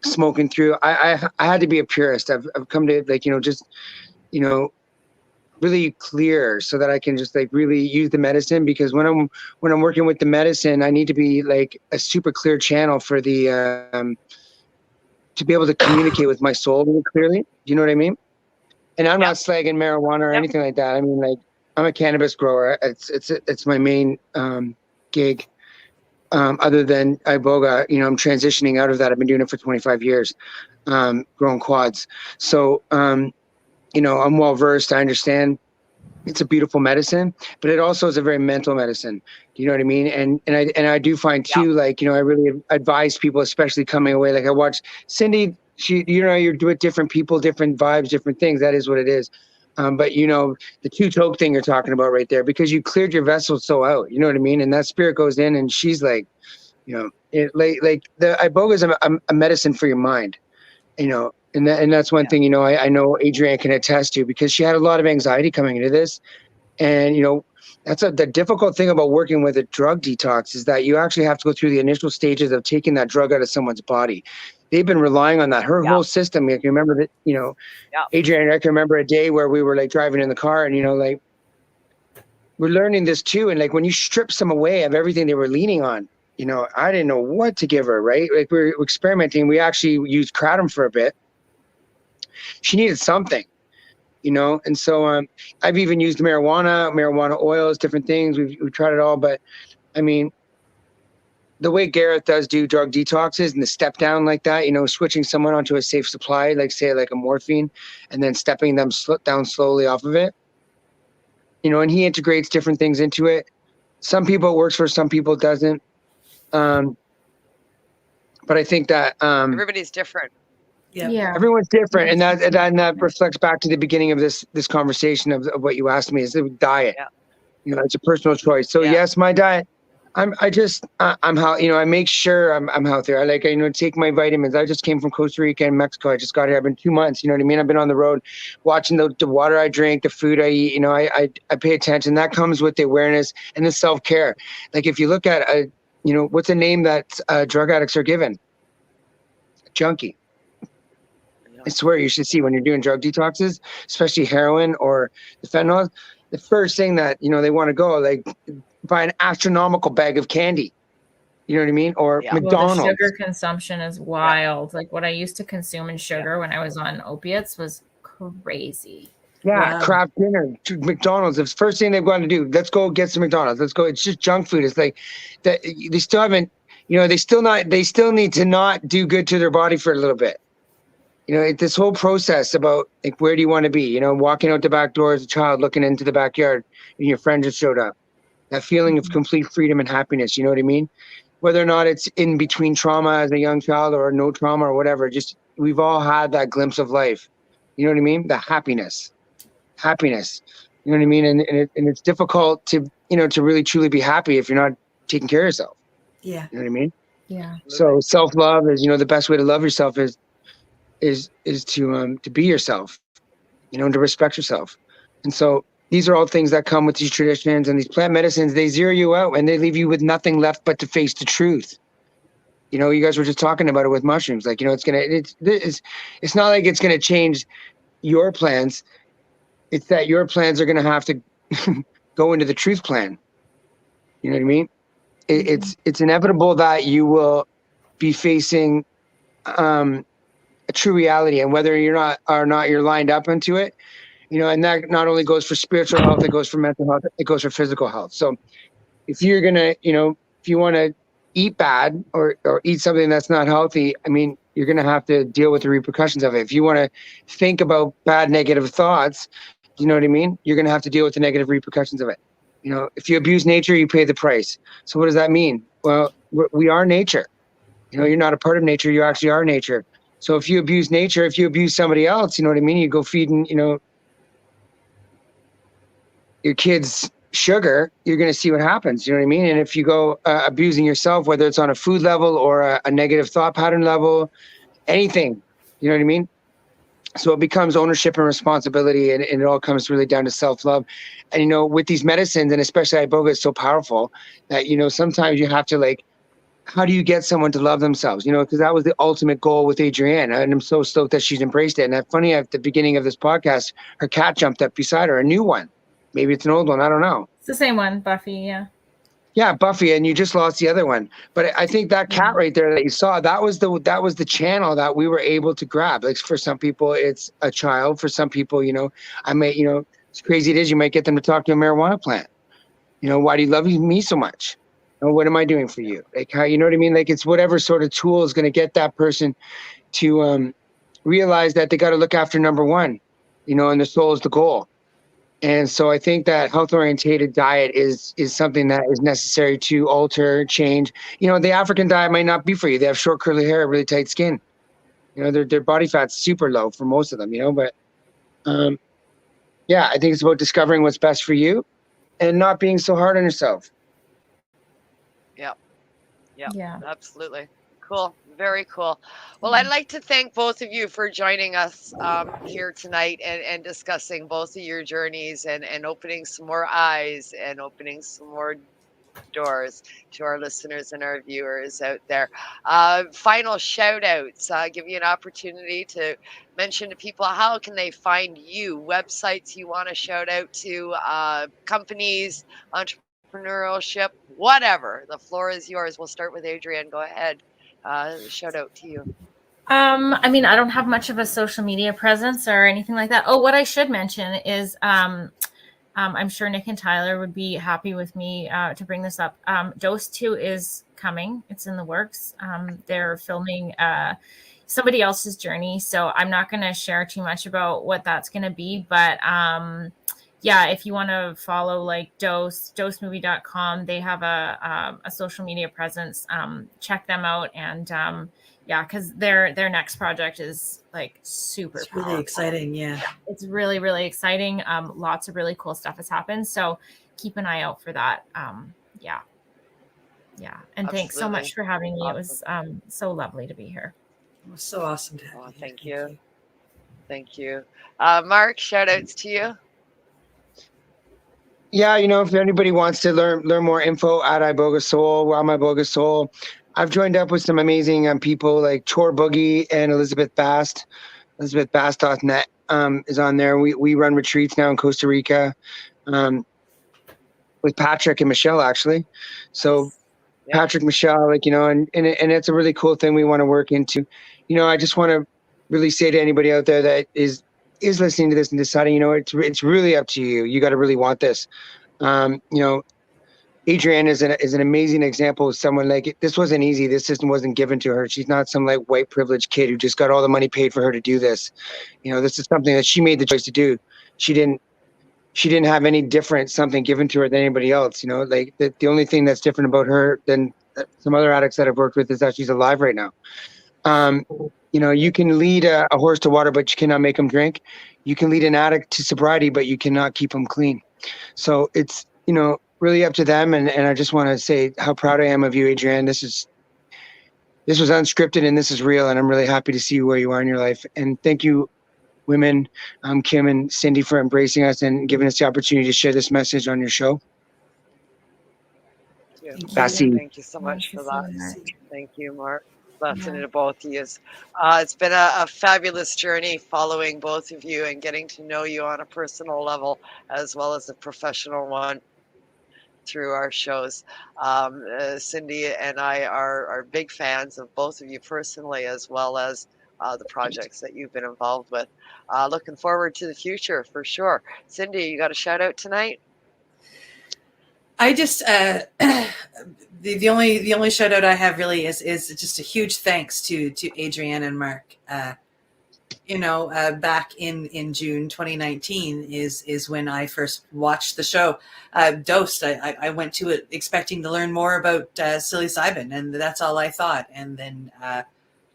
F: smoking through. I had to be a purist. I've come to like, just, really clear so that I can just like really use the medicine, because when I'm working with the medicine, I need to be like a super clear channel for the to be able to communicate with my soul really clearly. Do you know what I mean? And I'm not slagging marijuana or anything like that. I mean, like I'm a cannabis grower. It's my main gig. Other than Iboga, I'm transitioning out of that. I've been doing it for 25 years, growing quads. So I'm well versed. I understand it's a beautiful medicine, but it also is a very mental medicine. Do you know what I mean? And I do find too, like, I really advise people, especially coming away. Like I watched Cindy, you're with different people, different vibes, different things. That is what it is. But the two-toke thing you're talking about right there, because you cleared your vessel so out, you know what I mean? And that spirit goes in, and she's like, like the Iboga is a medicine for your mind, and that's one thing, I know Adrianne can attest to, because she had a lot of anxiety coming into this. And, that's the difficult thing about working with a drug detox, is that you actually have to go through the initial stages of taking that drug out of someone's body. They've been relying on that. Her whole system, I can remember that, Adrianne, I can remember a day where we were like driving in the car, and, like we're learning this too. And like when you strip some away of everything they were leaning on, I didn't know what to give her, right? Like we're experimenting. We actually used kratom for a bit. She needed something, and so I've even used marijuana oils, different things. We've tried it all, but I mean, the way Gareth does do drug detoxes and the step down like that, switching someone onto a safe supply, like say like a morphine, and then stepping them down slowly off of it, and he integrates different things into it. Some people it works for, some people it doesn't. But I think that
B: everybody's different.
C: Yeah.
F: Everyone's different, and that reflects back to the beginning of this conversation of what you asked me, is the diet. It's a personal choice. So yes, my diet, I'm how I make sure I'm healthier. I like take my vitamins. I just came from Costa Rica and Mexico. I just got here. I've been 2 months. You know what I mean? I've been on the road, watching the water I drink, the food I eat. I pay attention. That comes with the awareness and the self-care. Like if you look at what's a name that drug addicts are given? Junkie. I swear you should see when you're doing drug detoxes, especially heroin or the fentanyl, the first thing that, they want to go, like, buy an astronomical bag of candy. You know what I mean? Or
E: Well,
F: McDonald's.
E: the sugar consumption is wild. Like what I used to consume in sugar when I was on opiates was crazy.
F: Yeah, craft dinner, McDonald's. The first thing they've got to do, let's go get some McDonald's. Let's go. It's just junk food. It's like that. They still haven't, they still need to not do good to their body for a little bit. This whole process about, like, where do you want to be? Walking out the back door as a child, looking into the backyard, and your friend just showed up. That feeling of complete freedom and happiness. You know what I mean? Whether or not it's in between trauma as a young child or no trauma or whatever, just we've all had that glimpse of life. You know what I mean? The happiness. You know what I mean? And it's difficult to, to really truly be happy if you're not taking care of yourself.
C: Yeah.
F: You know what I mean?
E: Yeah.
F: So self-love is, the best way to love yourself is to be yourself, and to respect yourself. And so these are all things that come with these traditions and these plant medicines. They zero you out and they leave you with nothing left but to face the truth. You guys were just talking about it with mushrooms. Like, it's not like it's going to change your plans. It's that your plans are going to have to go into the truth plan. You know what I mean? It's inevitable that you will be facing a true reality, and whether you're lined up into it, and that not only goes for spiritual health, it goes for mental health, it goes for physical health. So if you're going to, if you want to eat bad or eat something that's not healthy, I mean, you're going to have to deal with the repercussions of it. If you want to think about bad, negative thoughts, you know what I mean? You're going to have to deal with the negative repercussions of it. If you abuse nature, you pay the price. So what does that mean? Well, we are nature. You're not a part of nature. You actually are nature. So if you abuse nature, if you abuse somebody else, you know what I mean? You go feeding, your kids sugar, you're going to see what happens. You know what I mean? And if you go abusing yourself, whether it's on a food level or a negative thought pattern level, anything, you know what I mean? So it becomes ownership and responsibility, and it all comes really down to self-love. And, with these medicines, and especially Iboga, is so powerful that, sometimes you have to, like, how do you get someone to love themselves? Because that was the ultimate goal with Adrianne. And I'm so stoked that she's embraced it. And that's funny, at the beginning of this podcast, her cat jumped up beside her, a new one. Maybe it's an old one. I don't know.
E: It's the same one, Buffy. Yeah.
F: Yeah, Buffy, and you just lost the other one. But I think that cat right there that you saw, that was the channel that we were able to grab. Like, for some people, it's a child. For some people, I may, as crazy it is, you might get them to talk to a marijuana plant. Why do you love me so much? What am I doing for you? Like, how, you know what I mean? Like, it's whatever sort of tool is going to get that person to realize that they got to look after number one, and the soul is the goal. And so I think that health-orientated diet is something that is necessary to alter, change. The African diet might not be for you. They have short, curly hair, really tight skin. Their body fat's super low for most of them, But yeah, I think it's about discovering what's best for you and not being so hard on yourself.
B: Yeah, absolutely. Cool. Very cool. Well, I'd like to thank both of you for joining us here tonight and discussing both of your journeys and opening some more eyes and opening some more doors to our listeners and our viewers out there. Final shout outs. Give you an opportunity to mention to people, how can they find you? Websites you want to shout out to, companies, entrepreneurship, whatever. The floor is yours. We'll start with Adrianne. Go ahead. Shout out to you.
E: I mean, I don't have much of a social media presence or anything like that. Oh, what I should mention is I'm sure Nick and Tyler would be happy with me to bring this up. Dose 2 is coming. It's in the works. They're filming somebody else's journey. So I'm not going to share too much about what that's going to be. But yeah, if you want to follow like dosemovie.com, they have a social media presence. Check them out. And yeah, because their next project is like super
C: It's really
E: powerful.
C: exciting. Yeah.
E: It's really, really exciting. Lots of really cool stuff has happened. So keep an eye out for that. Yeah. Yeah. And thanks so much for having me.
B: Awesome.
E: It was so lovely to be here.
C: It was so awesome to have you.
B: Thank you. Thank you. Mark, shout outs to you.
F: Yeah, if anybody wants to learn more info at IbogaSoul, I'm IbogaSoul. I've joined up with some amazing people like Chor Boogie and Elizabeth Bast. Elizabeth Bastoth is on there. We run retreats now in Costa Rica with Patrick and Michelle, actually. So Patrick, Michelle, like, and it's a really cool thing we want to work into. I just want to really say to anybody out there that is listening to this and deciding, it's really up to you. You got to really want this. Adrianne is an amazing example of someone like this wasn't easy. This system wasn't given to her. She's not some like white privileged kid who just got all the money paid for her to do this. This is something that she made the choice to do. She didn't have any different something given to her than anybody else. Like the only thing that's different about her than some other addicts that I've worked with is that she's alive right now. You can lead a horse to water, but you cannot make him drink. You can lead an addict to sobriety, but you cannot keep him clean. So it's, really up to them. And I just want to say how proud I am of you, Adrianne. This was unscripted and this is real. And I'm really happy to see where you are in your life. And thank you, women, Kim and Cindy, for embracing us and giving us the opportunity to share this message on your show.
B: Thank you so much for that. Thank you, Mark. Blessing to both of you. It's been a fabulous journey following both of you and getting to know you on a personal level as well as a professional one through our shows. Cindy and I are big fans of both of you personally, as well as the projects that you've been involved with. Looking forward to the future for sure. Cindy, you got a shout out tonight?
C: I just the only shout out I have really is just a huge thanks to Adrianne and Mark. Back in June 2019 is when I first watched the show. Dosed. I went to it expecting to learn more about psilocybin, and that's all I thought. And then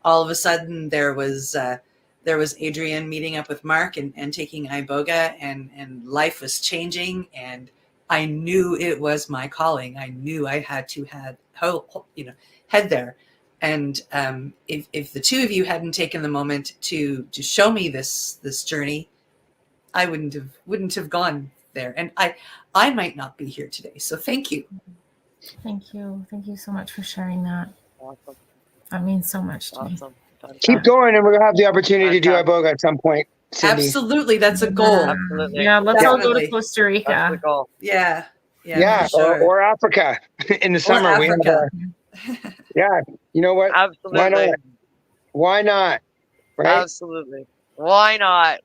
C: all of a sudden there was Adrianne meeting up with Mark and taking Iboga, and life was changing, and I knew it was my calling. I knew I had to head there. And if the two of you hadn't taken the moment to show me this journey, I wouldn't have gone there, and I might not be here today. So thank you.
E: Thank you so much for sharing that.
B: Awesome.
E: That means so much to me.
F: Keep going, and we're gonna have the opportunity to do Iboga at some point, Cindy.
C: Absolutely, that's a goal.
B: Absolutely.
E: Yeah, let's all go to Costa Rica.
B: That's the goal.
C: Yeah,
F: sure. or Africa in the summer. Yeah, you know what?
B: Absolutely.
F: Why not? Right?
B: Absolutely. Why not?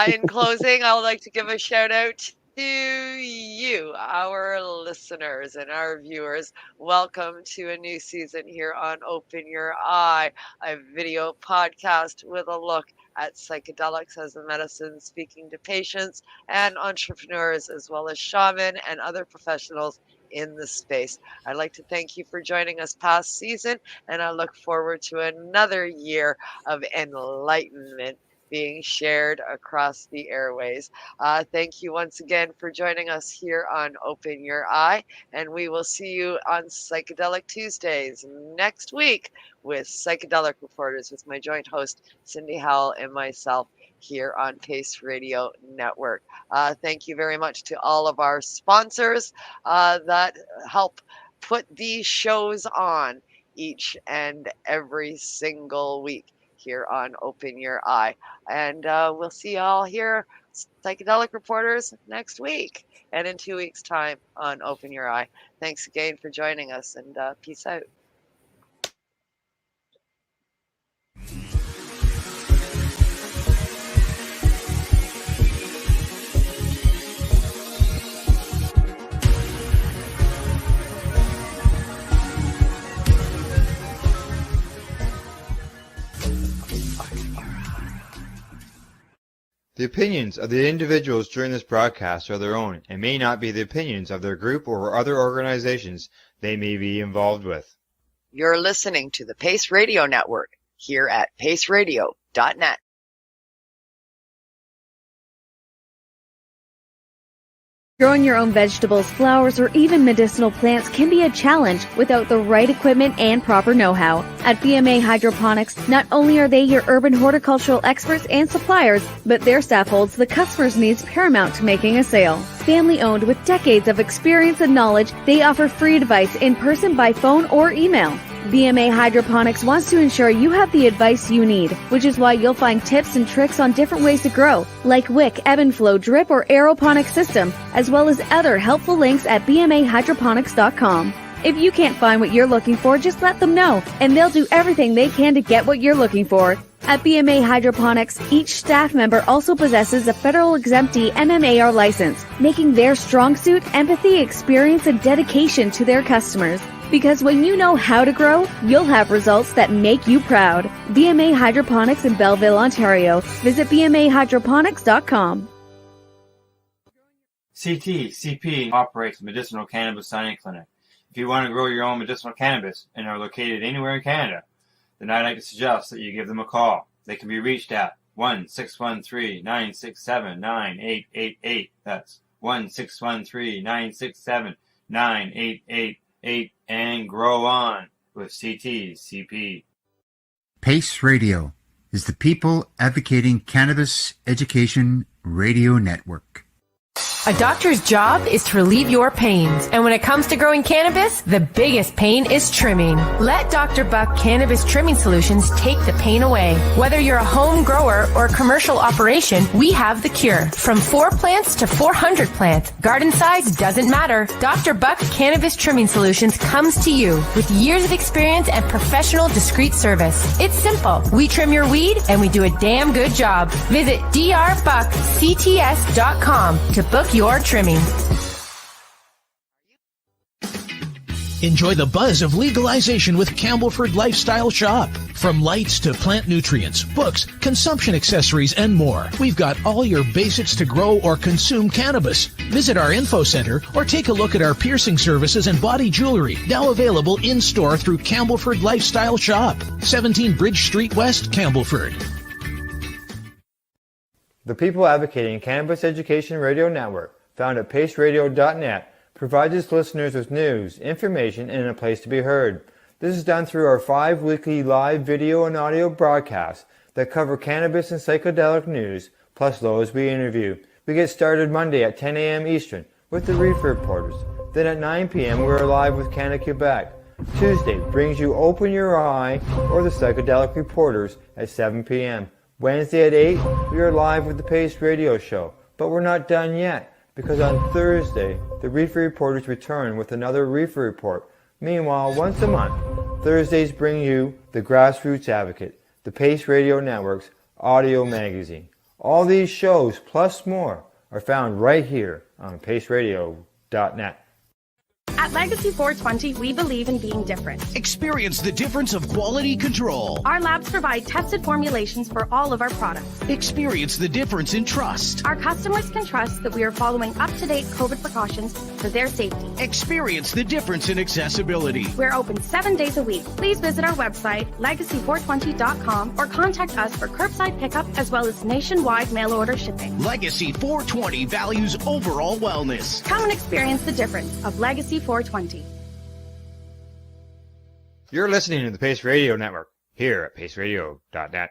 B: In closing, I would like to give a shout out to you, our listeners and our viewers. Welcome to a new season here on Open Your Eye, a video podcast with a look at psychedelics as a medicine, speaking to patients and entrepreneurs, as well as shaman and other professionals in the space. I'd like to thank you for joining us past season, and I look forward to another year of enlightenment being shared across the airways. Thank you once again for joining us here on Open Your Eye, and we will see you on Psychedelic Tuesdays next week with Psychedelic Reporters with my joint host, Cindy Howell, and myself here on Pace Radio Network. Thank you very much to all of our sponsors that help put these shows on each and every single week here on Open Your Eye. And we'll see you all here, Psychedelic Reporters, next week and in 2 weeks' time on Open Your Eye. Thanks again for joining us, and peace out.
A: The opinions of the individuals during this broadcast are their own and may not be the opinions of their group or other organizations they may be involved with.
B: You're listening to the Pace Radio Network here at paceradio.net.
L: Growing your own vegetables, flowers, or even medicinal plants can be a challenge without the right equipment and proper know-how. At BMA Hydroponics, not only are they your urban horticultural experts and suppliers, but their staff holds the customer's needs paramount to making a sale. Family-owned with decades of experience and knowledge, they offer free advice in person, by phone, or email. BMA Hydroponics wants to ensure you have the advice you need, which is why you'll find tips and tricks on different ways to grow, like wick, ebb and flow, drip, or aeroponic system, as well as other helpful links at bmahydroponics.com. If you can't find what you're looking for, just let them know, and they'll do everything they can to get what you're looking for. At BMA Hydroponics, each staff member also possesses a federal exemptee MMAR license, making their strong suit empathy, experience, and dedication to their customers. Because when you know how to grow, you'll have results that make you proud. BMA Hydroponics in Belleville, Ontario. Visit bmahydroponics.com.
A: CP operates a medicinal cannabis signing clinic. If you want to grow your own medicinal cannabis and are located anywhere in Canada, then I'd like to suggest that you give them a call. They can be reached at 1-613-967-9888. That's 1-613-967-9888. And grow on with CP.
J: PACE Radio is the People Advocating Cannabis Education Radio Network.
I: A doctor's job is to relieve your pains. And when it comes to growing cannabis, the biggest pain is trimming. Let Dr. Buck Cannabis Trimming Solutions take the pain away. Whether you're a home grower or a commercial operation, we have the cure. From 4 plants to 400 plants, garden size doesn't matter. Dr. Buck Cannabis Trimming Solutions comes to you with years of experience and professional discreet service. It's simple. We trim your weed and we do a damn good job. Visit drbuckcts.com to book your trimming.
H: Enjoy the buzz of legalization with Campbellford Lifestyle Shop. From lights to plant nutrients, books, consumption accessories, and more, we've got all your basics to grow or consume cannabis. Visit our info center or take a look at our piercing services and body jewelry, now available in-store through Campbellford Lifestyle Shop, 17 Bridge Street West, Campbellford.
A: The People Advocating Cannabis Education Radio Network, found at paceradio.net, provides its listeners with news, information, and a place to be heard. This is done through our 5 weekly live video and audio broadcasts that cover cannabis and psychedelic news, plus those we interview. We get started Monday at 10 a.m. Eastern with the Reefer Reporters. Then at 9 p.m. we're live with Canada Quebec. Tuesday brings you Open Your Eye or the Psychedelic Reporters at 7 p.m. Wednesday at 8, we are live with the Pace Radio Show, but we're not done yet, because on Thursday, the Reefer Reporters return with another Reefer Report. Meanwhile, once a month, Thursdays bring you the Grassroots Advocate, the Pace Radio Network's audio magazine. All these shows, plus more, are found right here on paceradio.net.
G: At Legacy 420, we believe in being different.
H: Experience the difference of quality control.
G: Our labs provide tested formulations for all of our products.
H: Experience the difference in trust.
G: Our customers can trust that we are following up-to-date COVID precautions for their safety.
H: Experience the difference in accessibility.
G: We're open 7 days a week. Please visit our website, legacy420.com, or contact us for curbside pickup as well as nationwide mail order shipping.
H: Legacy 420 values overall wellness.
G: Come and experience the difference of Legacy 420.
A: You're listening to the Pace Radio Network here at paceradio.net.